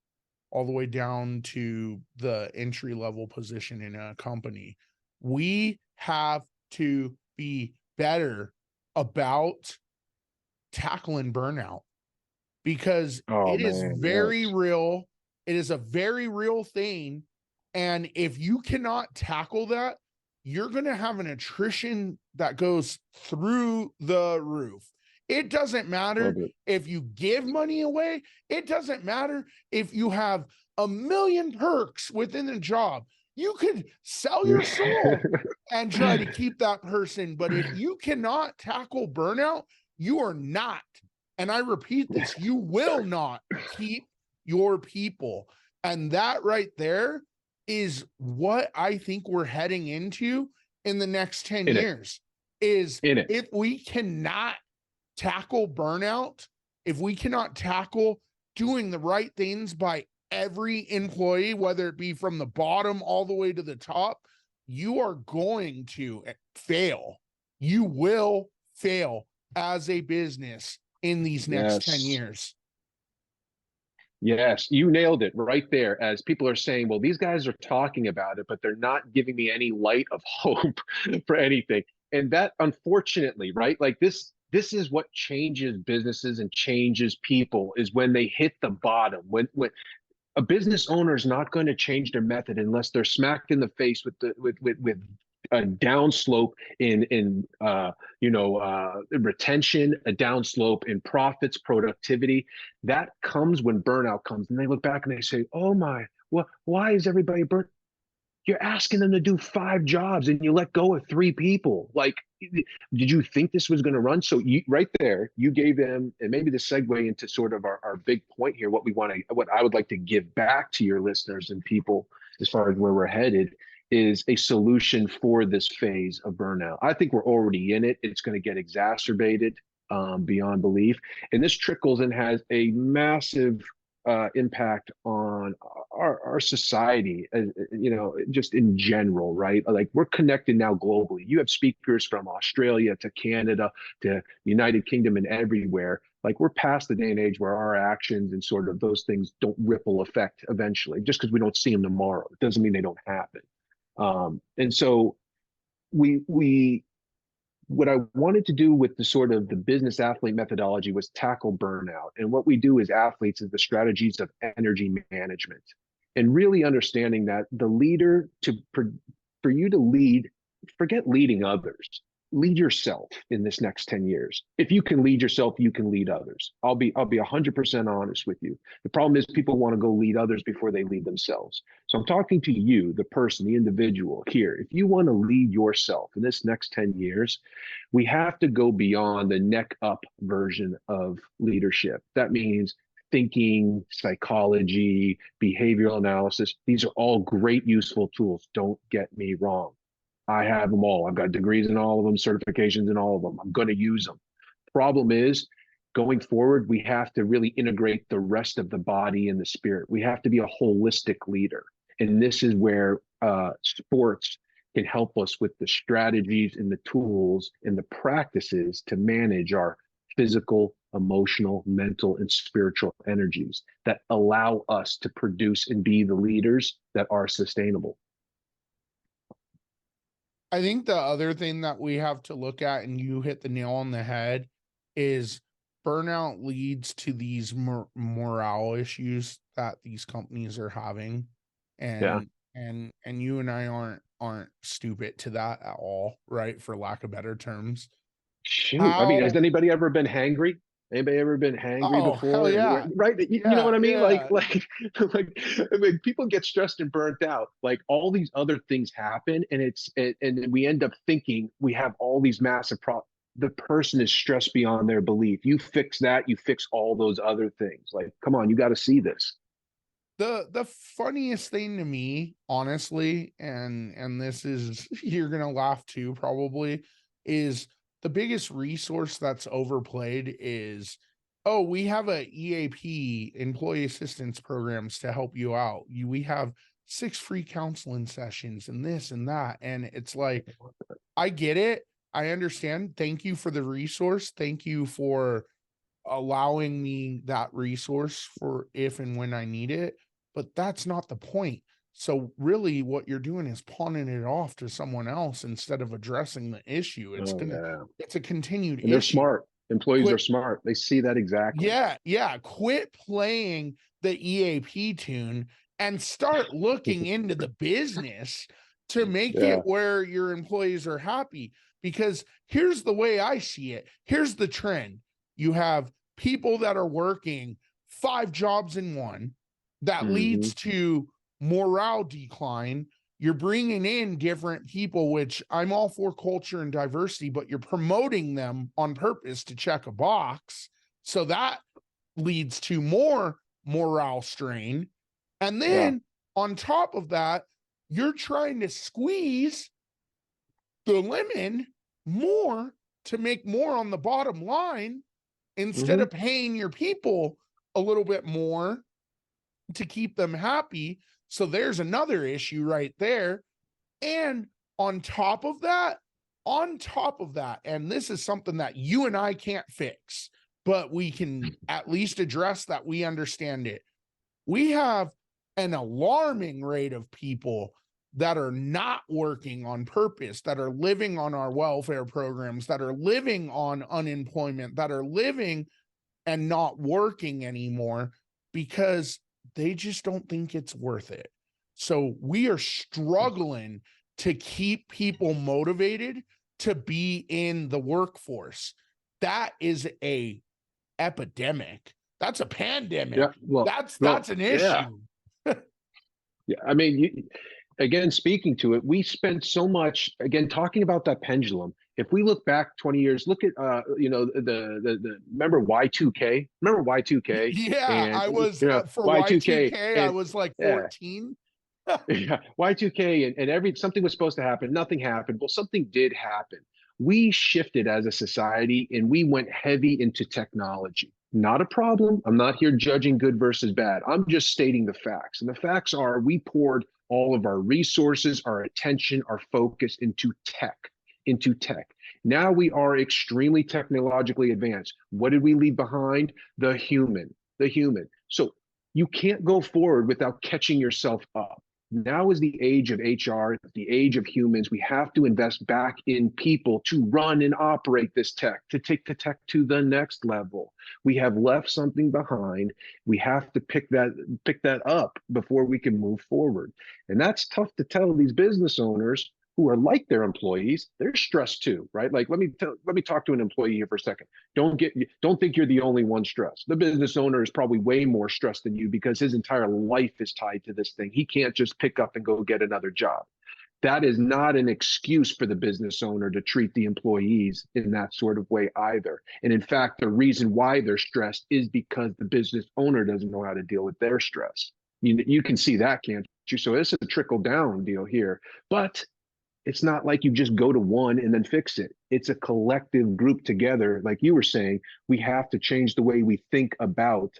all the way down to the entry level position in a company. We have to be better about tackling burnout because it is very real. It is a very real thing. And if you cannot tackle that, you're going to have an attrition that goes through the roof. It doesn't matter if you give money away. It doesn't matter if you have a million perks within the job. You could sell your soul and try to keep that person. But if you cannot tackle burnout, you are not, and I repeat this, you will not keep your people. And that right there is what I think we're heading into in the next 10 years. Is if we cannot tackle burnout, if we cannot tackle doing the right things by every employee, whether it be from the bottom all the way to the top, you are going to fail. You will fail as a business in these next 10 years. Yes, you nailed it right there. As people are saying, well, these guys are talking about it, but they're not giving me any light of hope for anything. And that, unfortunately, right? Like this is what changes businesses and changes people, is when they hit the bottom. When a business owner is not going to change their method unless they're smacked in the face with a downslope in retention, a downslope in profits, productivity. That comes when burnout comes, and they look back and they say, "Oh my, well, why is everybody burnt?" You're asking them to do 5 jobs and you let go of 3 people. Like, did you think this was going to run? So right there, you gave them, and maybe the segue into sort of our big point here, what I would like to give back to your listeners and people as far as where we're headed, is a solution for this phase of burnout. I think we're already in it. It's going to get exacerbated beyond belief. And this trickles and has a massive impact on our society, just in general, right? Like, we're connected now globally. You have speakers from Australia to Canada to the United Kingdom and everywhere. Like, we're past the day and age where our actions and sort of those things don't ripple effect eventually. Just because we don't see them tomorrow, it doesn't mean they don't happen. And so what I wanted to do with the sort of the business athlete methodology was tackle burnout. And what we do as athletes is the strategies of energy management, and really understanding that the leader, for you to lead, forget leading others, lead yourself in this next 10 years. If you can lead yourself, you can lead others. I'll be 100% honest with you. The problem is people want to go lead others before they lead themselves. So I'm talking to you, the person, the individual here. If you want to lead yourself in this next 10 years, we have to go beyond the neck up version of leadership. That means thinking, psychology, behavioral analysis. These are all great, useful tools. Don't get me wrong. I have them all. I've got degrees in all of them, certifications in all of them. I'm going to use them. Problem is, going forward, we have to really integrate the rest of the body and the spirit. We have to be a holistic leader. And this is where sports can help us with the strategies and the tools and the practices to manage our physical, emotional, mental, and spiritual energies that allow us to produce and be the leaders that are sustainable. I think the other thing that we have to look at, and you hit the nail on the head, is burnout leads to these morale issues that these companies are having. And you and I aren't stupid to that at all, right? For lack of better terms. Shoot. I mean, has anybody ever been hangry? Anybody ever been hangry before? Hell yeah. Right. You know what I mean? Yeah. Like I mean, people get stressed and burnt out. Like, all these other things happen, and and we end up thinking we have all these massive problems. The person is stressed beyond their belief. You fix that, you fix all those other things. Like, come on, you got to see this. The funniest thing to me, honestly, and this is, you're gonna laugh too, probably, is the biggest resource that's overplayed is, oh, we have a EAP, employee assistance programs, to help you out. We have 6 free counseling sessions and this and that. And it's like, I get it. I understand. Thank you for the resource. Thank you for allowing me that resource for if and when I need it. But that's not the point. So really what you're doing is pawning it off to someone else instead of addressing the issue. It's a continued and they're issue. Smart. Employees are smart. They see that exactly. Yeah. Quit playing the EAP tune and start looking into the business to make Yeah. it where your employees are happy. Because here's the way I see it. Here's the trend. You have people that are working 5 jobs in one. That leads to morale decline. You're bringing in different people, which I'm all for culture and diversity, but you're promoting them on purpose to check a box. So that leads to more morale strain. And then on top of that, you're trying to squeeze the lemon more to make more on the bottom line instead of paying your people a little bit more to keep them happy. So there's another issue right there. And on top of that, and this is something that you and I can't fix, but we can at least address that we understand it. We have an alarming rate of people that are not working on purpose, that are living on our welfare programs, that are living on unemployment, that are living and not working anymore because they just don't think it's worth it. So we are struggling to keep people motivated to be in the workforce. That is a epidemic. That's a pandemic. Yeah. Well, that's an issue. Yeah. I mean, again, speaking to it, we spent so much, again, talking about that pendulum. If we look back 20 years, look at, the remember Y2K? Remember Y2K? Yeah, And, I was, for Y2K, Y2K, and, I was like 14. Yeah, Y2K, and something was supposed to happen. Nothing happened. Well, something did happen. We shifted as a society and we went heavy into technology. Not a problem. I'm not here judging good versus bad. I'm just stating the facts. And the facts are we poured all of our resources, our attention, our focus into tech. Now we are extremely technologically advanced. What did we leave behind? The human. So you can't go forward without catching yourself up. Now is the age of HR, the age of humans. We have to invest back in people to run and operate this tech, to take the tech to the next level. We have left something behind. We have to pick that up before we can move forward. And that's tough to tell these business owners who are like their employees. They're stressed too, right? Like let me talk to an employee here for a second. Don't think you're the only one stressed. The business owner is probably way more stressed than you because his entire life is tied to this thing. He can't just pick up and go get another job. That is not an excuse for the business owner to treat the employees in that sort of way either. And in fact, the reason why they're stressed is because the business owner doesn't know how to deal with their stress. You can see that, can't you? So this is a trickle down deal here. But it's not like you just go to one and then fix it. It's a collective group together. Like you were saying, we have to change the way we think about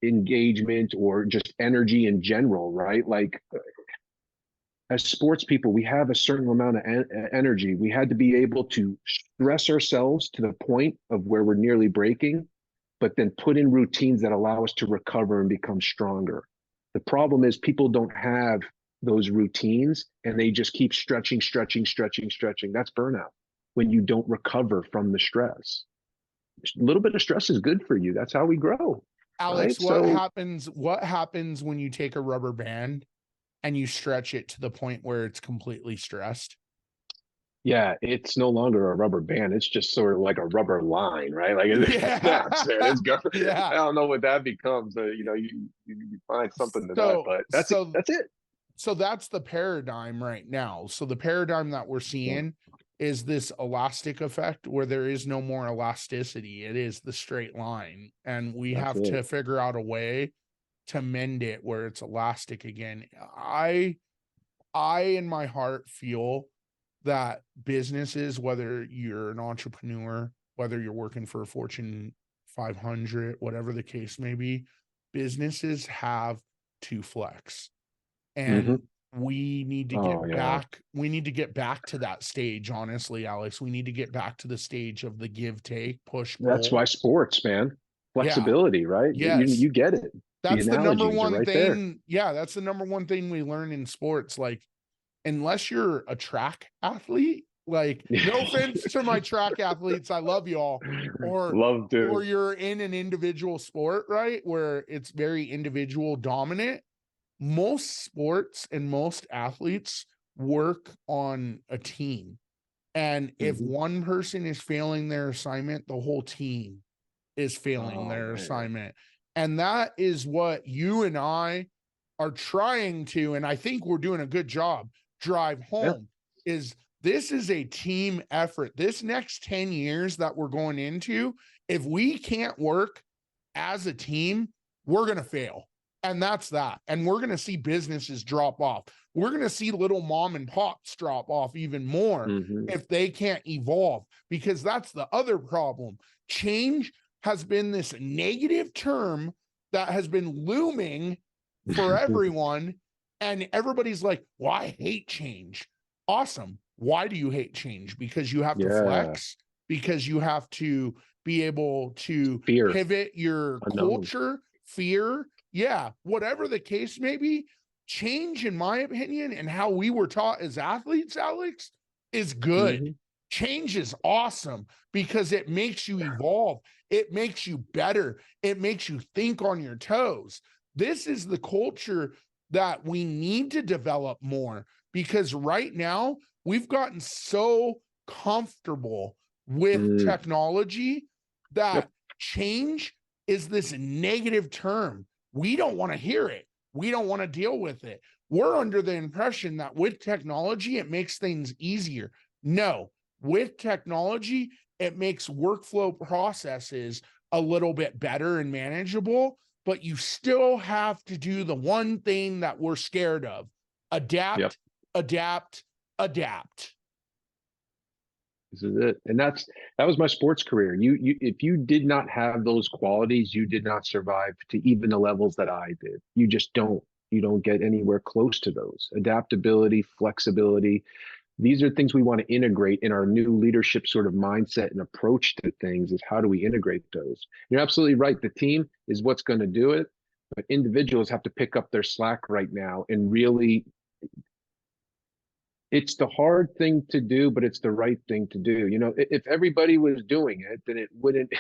engagement or just energy in general, right? Like as sports people, we have a certain amount of energy. We had to be able to stress ourselves to the point of where we're nearly breaking, but then put in routines that allow us to recover and become stronger. The problem is people don't have those routines and they just keep stretching. That's burnout when you don't recover from the stress. A little bit of stress is good for you. That's how we grow. Alex, right? What happens when you take a rubber band and you stretch it to the point where it's completely stressed? Yeah, it's no longer a rubber band. It's just sort of like a rubber line, right? Like it snaps, man. It's gone. Yeah. I don't know what that becomes. You find something to that, but that's it. So that's the paradigm right now. So the paradigm that we're seeing is this elastic effect where there is no more elasticity. It is the straight line. And we have to figure out a way to mend it where it's elastic again. I in my heart feel that businesses, whether you're an entrepreneur, whether you're working for a Fortune 500, whatever the case may be, businesses have to flex. And we need to get back. We need to get back to that stage. Honestly, Alex, we need to get back to the stage of the give, take, push, pull. That's why sports, man, flexibility, right? Yes. You get it. That's the number one thing. There. Yeah. That's the number one thing we learn in sports. Like, unless you're a track athlete, like no offense to my track athletes, I love y'all, or you're in an individual sport, right, where it's very individual dominant. most sports and most athletes work on a team. And if Mhm. one person is failing their assignment, the whole team is failing Oh their man. assignment. And that is what you and I are trying to, and I think we're doing a good job, drive Yeah. home is this is a team effort. This next 10 years that we're going into, if we can't work as a team, we're going to fail. And that's that. And we're going to see businesses drop off. We're going to see little mom and pops drop off even more Hmm. if they can't evolve, because that's the other problem. Change has been this negative term that has been looming for everyone. And everybody's like, well, I hate change. Awesome. Why do you hate change? Because you have to Yeah. flex, because you have to be able to Fear, pivot your unknown. culture, fear. Yeah, whatever the case may be, change, in my opinion, and how we were taught as athletes, Alex, is good. Hmm. Change is awesome because it makes you evolve. It makes you better. It makes you think on your toes. This is the culture that we need to develop more, because right now we've gotten so comfortable with Mm. technology that Yep. change is this negative term. We don't want to hear it. We don't want to deal with it. We're under the impression that with technology, it makes things easier. No, with technology, it makes workflow processes a little bit better and manageable, but you still have to do the one thing that we're scared of: Yep. adapt, adapt, adapt. This is it. And that was my sports career. You if you did not have those qualities, you did not survive to even the levels that I did. You just don't. You don't get anywhere close to those. Adaptability, flexibility. These are things we want to integrate in our new leadership sort of mindset and approach to things. Is how do we integrate those? You're absolutely right. The team is what's going to do it, but individuals have to pick up their slack right now and really, it's the hard thing to do, but it's the right thing to do. If everybody was doing it, then it wouldn't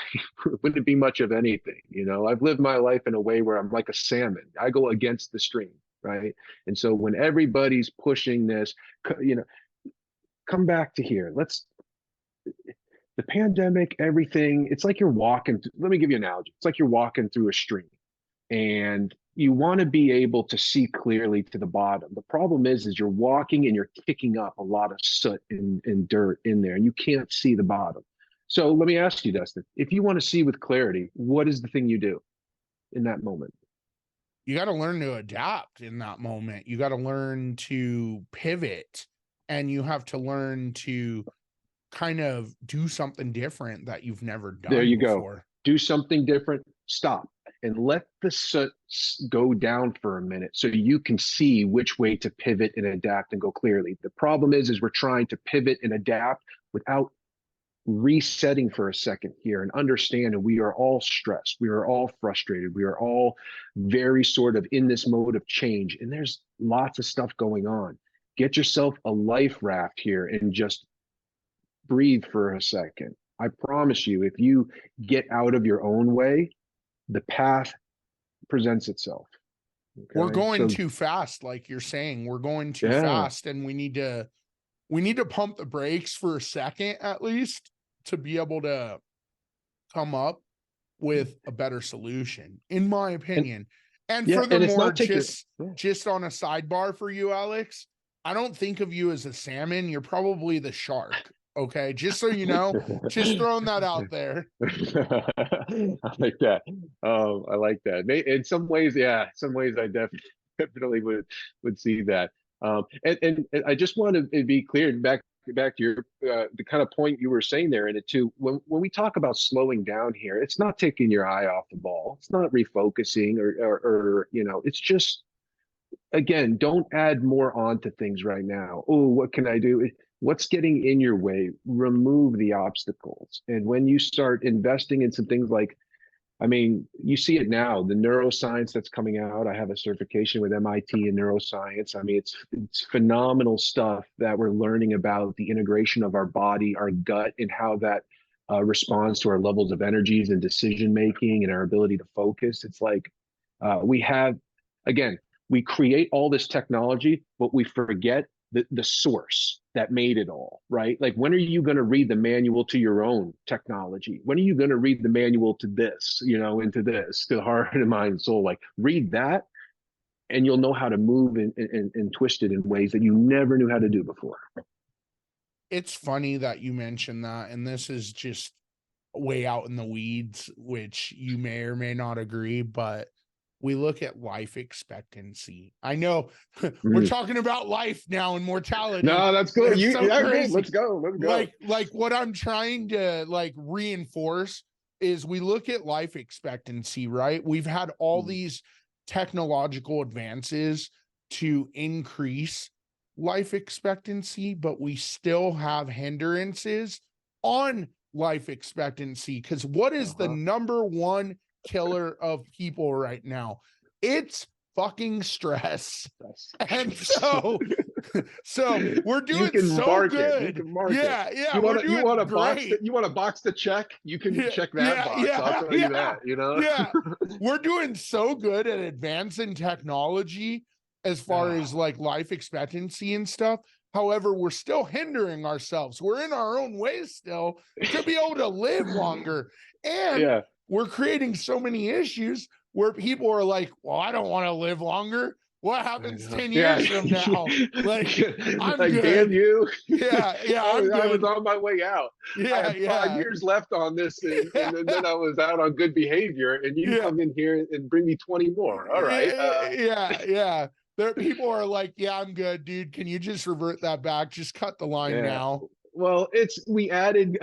wouldn't be much of anything. I've lived my life in a way where I'm like a salmon. I go against the stream, right? And so when everybody's pushing this, you know, come back to here. The pandemic, everything, it's like you're walking. Let me give you an analogy. It's like you're walking through a stream and you want to be able to see clearly to the bottom. The problem is you're walking and you're kicking up a lot of soot and dirt in there, and you can't see the bottom. So let me ask you, Dustin, if you want to see with clarity, what is the thing you do in that moment? You got to learn to adapt in that moment. You got to learn to pivot, and you have to learn to kind of do something different that you've never There done you go. before. Do something different. Stop and let the soot go down for a minute so you can see which way to pivot and adapt and go clearly. The problem is we're trying to pivot and adapt without resetting for a second here and understand that we are all stressed. We are all frustrated. We are all very sort of in this mode of change. And there's lots of stuff going on. Get yourself a life raft here and just breathe for a second. I promise you, if you get out of your own way, the path presents itself. We're Okay. going So, too fast, like you're saying. We're going too yeah, fast, and we need to pump the brakes for a second at least to be able to come up with a better solution, in my and opinion. And yeah, and it's furthermore, not taking, just on a sidebar for you, Alex, I don't think of you as a salmon. You're probably the shark. Okay, just so you know, just throwing that out there. I like that. I like that. In some ways, yeah, some ways I definitely would see that. And I just want to be clear back to your the kind of point you were saying there in it too. When we talk about slowing down here, it's not taking your eye off the ball. It's not refocusing or it's just, again, don't add more onto things right now. Oh, what can I do? What's getting in your way? Remove the obstacles. And when you start investing in some things like, I mean, you see it now, the neuroscience that's coming out. I have a certification with MIT in neuroscience. I mean, it's phenomenal stuff that we're learning about the integration of our body, our gut, and how that responds to our levels of energies and decision making and our ability to focus. It's like we have, again, we create all this technology, but we forget the source that made it all, right? Like, when are you going to read the manual to your own technology? When are you going to read the manual to this, into this, to the heart and mind and soul? Like, read that, and you'll know how to move and twist it in ways that you never knew how to do before. It's funny that you mentioned that, and this is just way out in the weeds, which you may or may not agree, but we look at life expectancy. I know we're talking about life now and mortality. No, that's good. It's so crazy. Let's go. Let's go. Like what I'm trying to reinforce is we look at life expectancy, right? We've had all these technological advances to increase life expectancy, but we still have hindrances on life expectancy. Because what is the number one killer of people right now? It's fucking stress. And so we're doing so good. Yeah. You want a box to check? You can check that box. I'll tell you that, Yeah. We're doing so good at advancing technology as far as like life expectancy and stuff. However, we're still hindering ourselves. We're in our own ways still to be able to live longer. And we're creating so many issues where people are like, well, I don't want to live longer. What happens 10 years from now? Like, I'm like, good. Damn you. Yeah. I was on my way out. Yeah, I had 5 years left on this, and then I was out on good behavior, and you come in here and bring me 20 more. All right. Yeah. People are like, yeah, I'm good, dude. Can you just revert that back? Just cut the line now. Well, we added,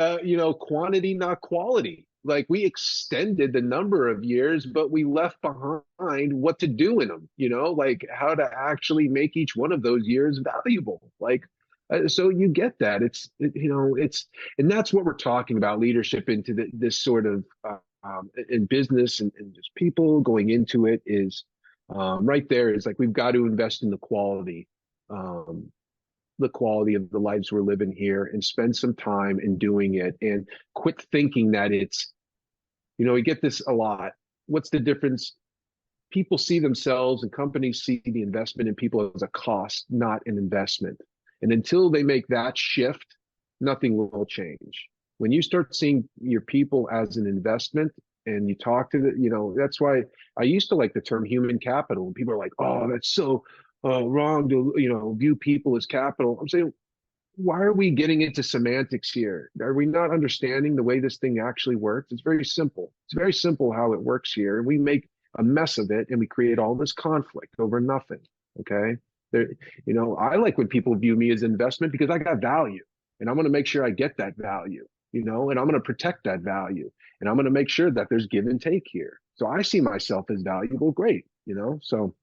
quantity, not quality. Like, we extended the number of years, but we left behind what to do in them, like how to actually make each one of those years valuable. Like, so you get that. And that's what we're talking about, leadership into this sort of, in business and just people going into it is, right there is like, we've got to invest in the quality of the lives we're living here, and spend some time in doing it, and quit thinking that it's, we get this a lot. What's the difference? People see themselves and companies see the investment in people as a cost, not an investment. And until they make that shift, nothing will change. When you start seeing your people as an investment, and you talk to that's why I used to like the term human capital. And people are like, oh, that's so wrong to, view people as capital. I'm saying, why are we getting into semantics here? Are we not understanding the way this thing actually works? It's very simple. It's very simple how it works here. And we make a mess of it, and we create all this conflict over nothing. Okay. I like when people view me as investment, because I got value, and I'm going to make sure I get that value, and I'm going to protect that value, and I'm going to make sure that there's give and take here. So I see myself as valuable. Great. So.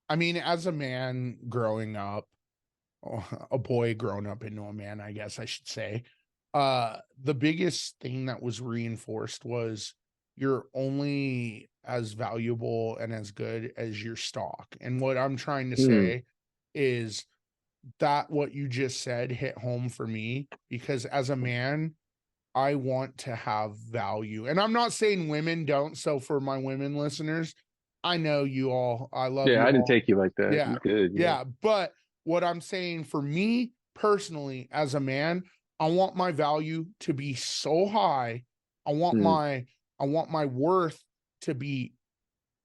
I mean, as a man growing up, a boy grown up into a man, I guess I should say, the biggest thing that was reinforced was you're only as valuable and as good as your stock. And what I'm trying to say is that what you just said hit home for me, because as a man, I want to have value. And I'm not saying women don't. So for my women listeners, I know you all, I love you. Yeah, I didn't all. take you like that. Yeah. You could, yeah. But what I'm saying for me personally, as a man, I want my value to be so high. I want my worth to be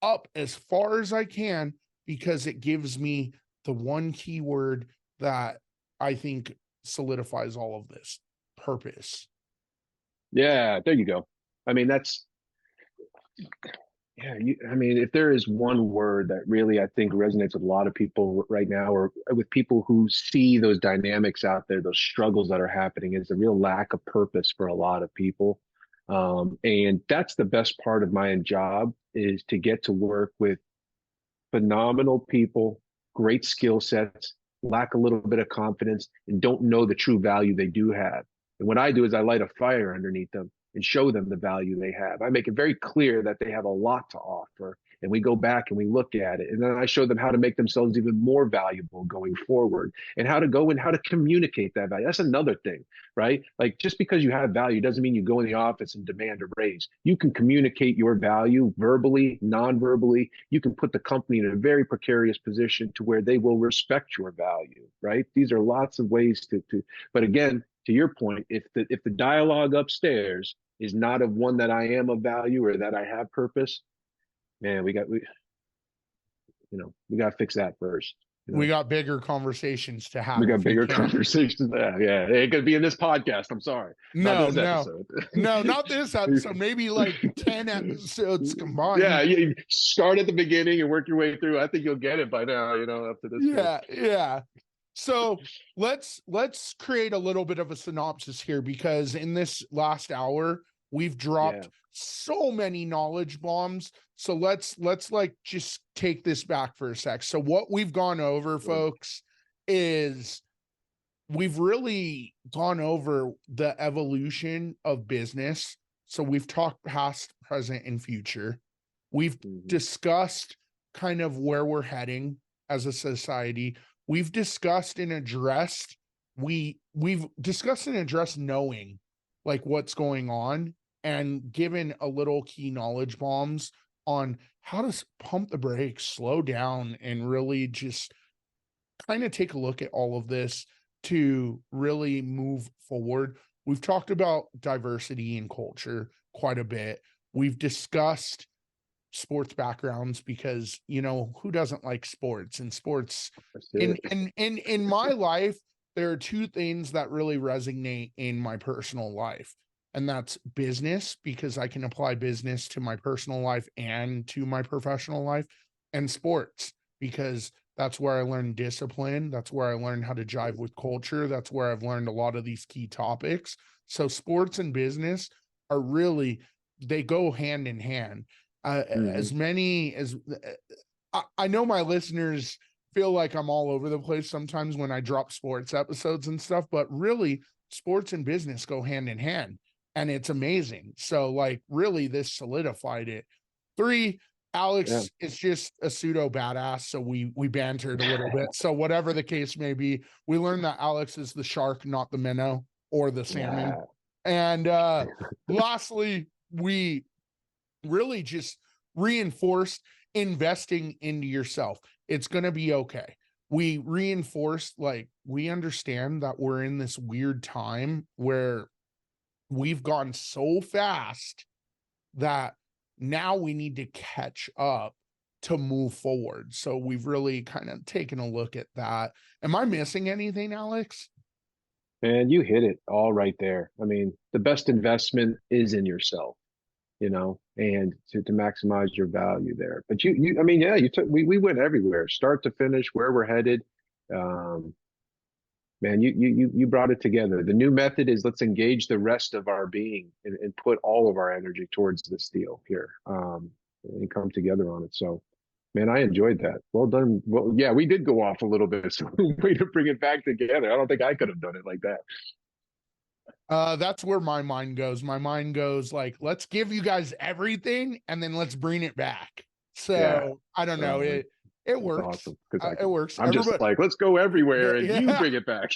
up as far as I can, because it gives me the one key word that I think solidifies all of this: purpose. Yeah, there you go. I mean, if there is one word that really, I think, resonates with a lot of people right now, or with people who see those dynamics out there, those struggles that are happening, is a real lack of purpose for a lot of people. And that's the best part of my job, is to get to work with phenomenal people, great skill sets, lack a little bit of confidence, and don't know the true value they do have. And what I do is I light a fire underneath them and show them the value they have. I make it very clear that they have a lot to offer, and we go back and we look at it. And then I show them how to make themselves even more valuable going forward, and how to go and how to communicate that value. That's another thing, right? Like, just because you have value doesn't mean you go in the office and demand a raise. You can communicate your value verbally, non-verbally. You can put the company in a very precarious position to where they will respect your value, right? These are lots of ways but again, to your point, if the dialogue upstairs is not of one that I am of value or that I have purpose, man, we got to fix that first. We got bigger conversations to have. We got bigger conversations. Yeah, it could be in this podcast. I'm sorry. No, not this episode. Maybe like 10 episodes combined. Yeah, you start at the beginning and work your way through. I think you'll get it by now, up to this point. Yeah. So let's create a little bit of a synopsis here, because in this last hour, we've dropped so many knowledge bombs. So let's like just take this back for a sec. So what we've gone over, folks, is we've really gone over the evolution of business. So we've talked past, present, and future. We've discussed kind of where we're heading as a society. We've discussed and addressed, we've discussed and addressed knowing like what's going on, and given a little key knowledge bombs on how to pump the brakes, slow down, and really just kind of take a look at all of this to really move forward. We've talked about diversity and culture quite a bit. We've discussed sports backgrounds, because who doesn't like sports? And sports in my life, there are two things that really resonate in my personal life, and that's business, because I can apply business to my personal life and to my professional life, and sports, because that's where I learned discipline. That's where I learned how to jive with culture. That's where I've learned a lot of these key topics. So sports and business are really, they go hand in hand. As many as I know, my listeners feel like I'm all over the place sometimes when I drop sports episodes and stuff, but really sports and business go hand in hand, and it's amazing. So like, really, this solidified it. 3, Alex is just a pseudo badass. So we bantered a little bit. So whatever the case may be, we learned that Alex is the shark, not the minnow or the salmon. And lastly, we really just reinforced investing into yourself. It's going to be okay. We reinforced, like, we understand that we're in this weird time where we've gone so fast that now we need to catch up to move forward. So we've really kind of taken a look at that. Am I missing anything, Alex? And you hit it all right there. I mean, the best investment is in yourself, and to maximize your value there. But we went everywhere, start to finish, where we're headed. Man, you brought it together. The new method is, let's engage the rest of our being and put all of our energy towards this deal here, and come together on it. So, man, I enjoyed that. Well done. Well, yeah, we did go off a little bit. So way to bring it back together. I don't think I could have done it like that. That's where my mind goes. My mind goes like, let's give you guys everything and then let's bring it back. So I don't know. It works. Awesome. It works. I'm just like, let's go everywhere and you bring it back.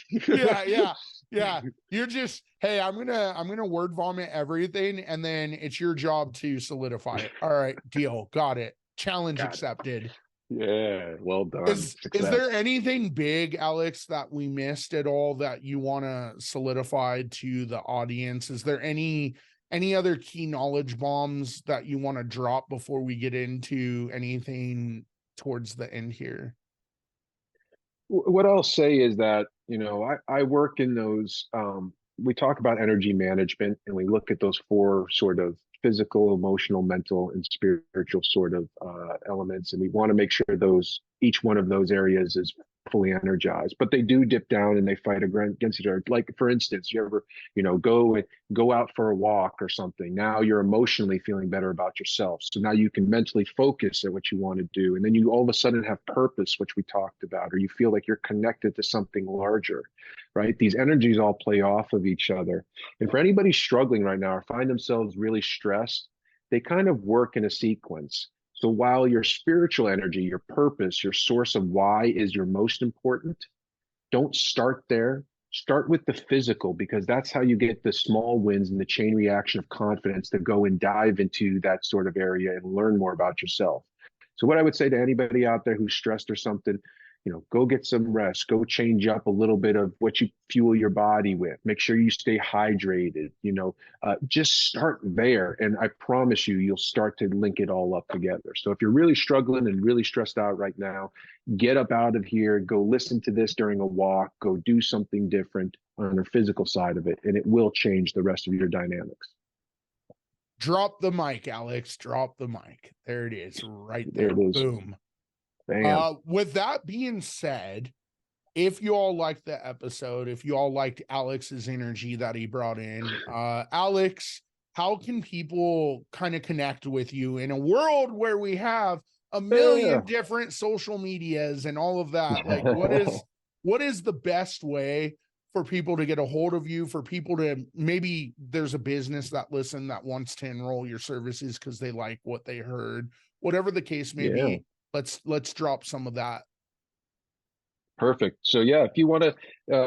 Yeah. You're just, hey, I'm gonna word vomit everything, and then it's your job to solidify it. All right, deal. Got it. Challenge accepted. Yeah, well done. Is there anything big, Alex, that we missed at all that you want to solidify to the audience? Is there any other key knowledge bombs that you want to drop before we get into anything towards the end here? What I'll say is that, I work in those, we talk about energy management, and we look at those 4 sort of physical, emotional, mental, and spiritual sort of elements. And we want to make sure each one of those areas is fully energized, but they do dip down and they fight against each other. Like, for instance, you ever, go out for a walk or something. Now you're emotionally feeling better about yourself. So now you can mentally focus at what you want to do. And then you all of a sudden have purpose, which we talked about, or you feel like you're connected to something larger, right? These energies all play off of each other. And for anybody struggling right now or find themselves really stressed, they kind of work in a sequence. So while your spiritual energy, your purpose, your source of why is your most important, don't start there. Start with the physical, because that's how you get the small wins and the chain reaction of confidence to go and dive into that sort of area and learn more about yourself. So what I would say to anybody out there who's stressed or something, go get some rest, go change up a little bit of what you fuel your body with. Make sure you stay hydrated, just start there. And I promise you, you'll start to link it all up together. So if you're really struggling and really stressed out right now, get up out of here, go listen to this during a walk, go do something different on the physical side of it, and it will change the rest of your dynamics. Drop the mic, Alex. Drop the mic. There it is, right there. There it is. Boom. Bam. With that being said, if you all liked the episode, if you all liked Alex's energy that he brought in, Alex, how can people kind of connect with you in a world where we have a million different social medias and all of that? Like, what is the best way for people to get a hold of you, for people to, maybe there's a business that wants to enroll your services because they like what they heard, whatever the case may be. Let's drop some of that. Perfect. So yeah, if you want to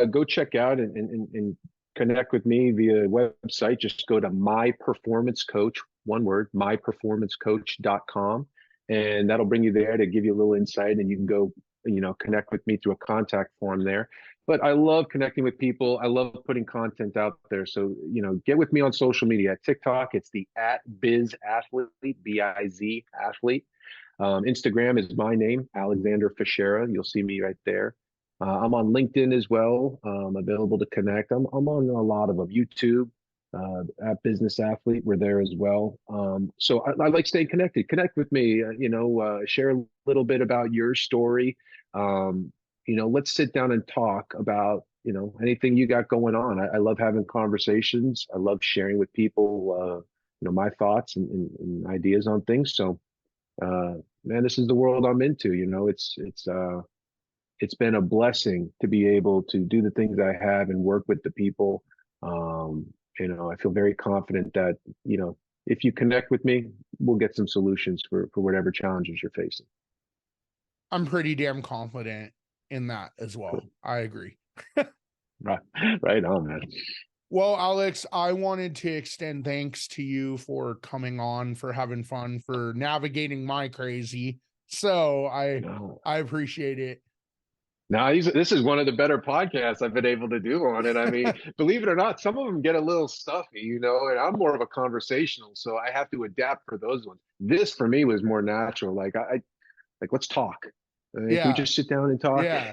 go check out and connect with me via website, just go to My Performance Coach, one word, myperformancecoach.com. And that'll bring you there to give you a little insight, and you can go, connect with me through a contact form there. But I love connecting with people. I love putting content out there. So, get with me on social media. TikTok, it's the @bizathlete, B-I-Z athlete. Instagram is my name, Alexander Fichera. You'll see me right there. I'm on LinkedIn as well. Available to connect. I'm on a lot of them. YouTube, @Business Athlete, we're there as well. So I like staying connected. Connect with me. Share a little bit about your story. Let's sit down and talk about anything you got going on. I love having conversations. I love sharing with people my thoughts and ideas on things. So man, this is the world I'm into. It's been a blessing to be able to do the things I have and work with the people. I feel very confident that, if you connect with me, we'll get some solutions for whatever challenges you're facing. I'm pretty damn confident in that as well. Cool. I agree. Right on, man. Well, Alex, I wanted to extend thanks to you for coming on, for having fun, for navigating my crazy. So I appreciate it. Now, this is one of the better podcasts I've been able to do on it. I mean, believe it or not, some of them get a little stuffy, and I'm more of a conversational, so I have to adapt for those ones. This for me was more natural. Like let's talk. Can we just sit down and talk? Yeah.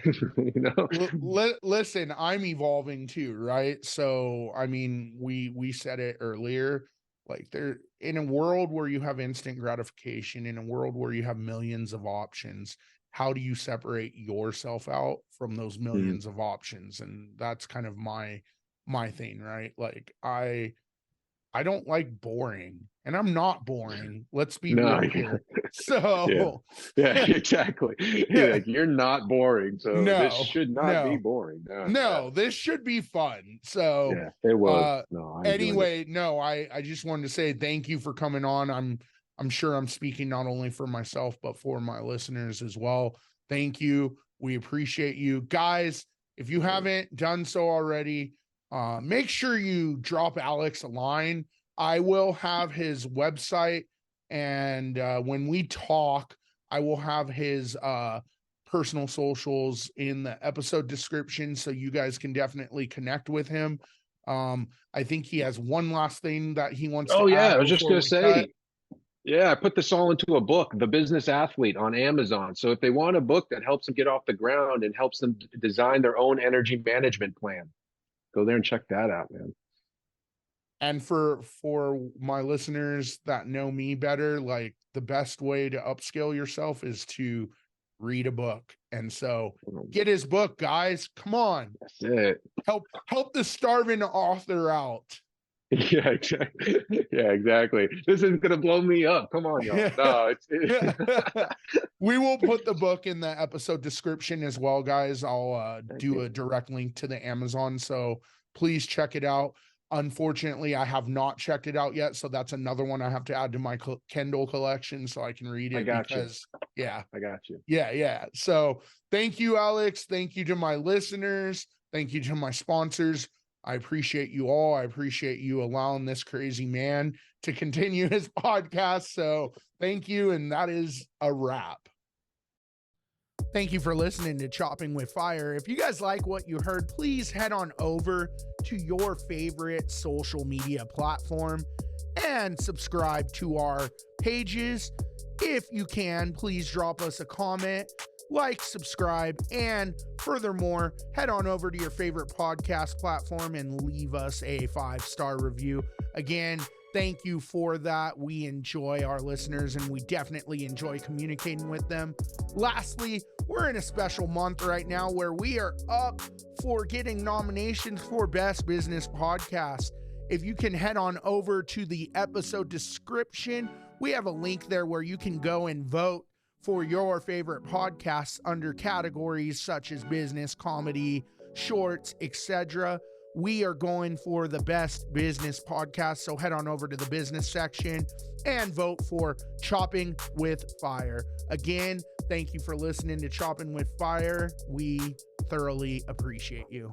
Listen, I'm evolving too, right? So, I mean, we said it earlier, like in a world where you have instant gratification, in a world where you have millions of options, how do you separate yourself out from those millions of options? And that's kind of my thing, right? Like I don't like boring, and I'm not boring. Let's be real here. So yeah, exactly. Like, you're not boring. So this should not be boring. No, this should be fun. So yeah, it was. Anyway, I just wanted to say thank you for coming on. I'm sure I'm speaking not only for myself, but for my listeners as well. Thank you. We appreciate you guys. If you haven't done so already, make sure you drop Alex a line. I will have his website, and when we talk, I will have his personal socials in the episode description, so you guys can definitely connect with him. I think he has one last thing that he wants to add. I was just going to say, I put this all into a book, The Business Athlete, on Amazon. So if they want a book that helps them get off the ground and helps them design their own energy management plan, go there and check that out, man. And for my listeners that know me better, like, the best way to upskill yourself is to read a book. And so get his book, guys. Come on. That's it. Help the starving author out. Yeah, exactly. Yeah, exactly. This is gonna blow me up. Come on, y'all. No, we will put the book in the episode description as well, guys. I'll do a direct link to the Amazon, so please check it out. Unfortunately, I have not checked it out yet, so that's another one I have to add to my Kindle collection so I can read I it got you. because, yeah, I got you. yeah. So thank you, Alex. Thank you to my listeners. Thank you to my sponsors. I appreciate you all. I appreciate you allowing this crazy man to continue his podcast. So thank you, and that is a wrap. Thank you for listening to Chopping with Fire. If you guys like what you heard, please head on over to your favorite social media platform and subscribe to our pages. If you can, please drop us a comment, like, subscribe, and furthermore, head on over to your favorite podcast platform and leave us a 5-star review. Again, thank you for that. We enjoy our listeners and we definitely enjoy communicating with them. Lastly, we're in a special month right now where we are up for getting nominations for Best Business Podcast. If you can head on over to the episode description, we have a link there where you can go and vote for your favorite podcasts under categories such as business, comedy, shorts, etc. We are going for the Best Business Podcast, so head on over to the business section and vote for Chopping with Fire. Again, thank you for listening to Chopping with Fire. We thoroughly appreciate you.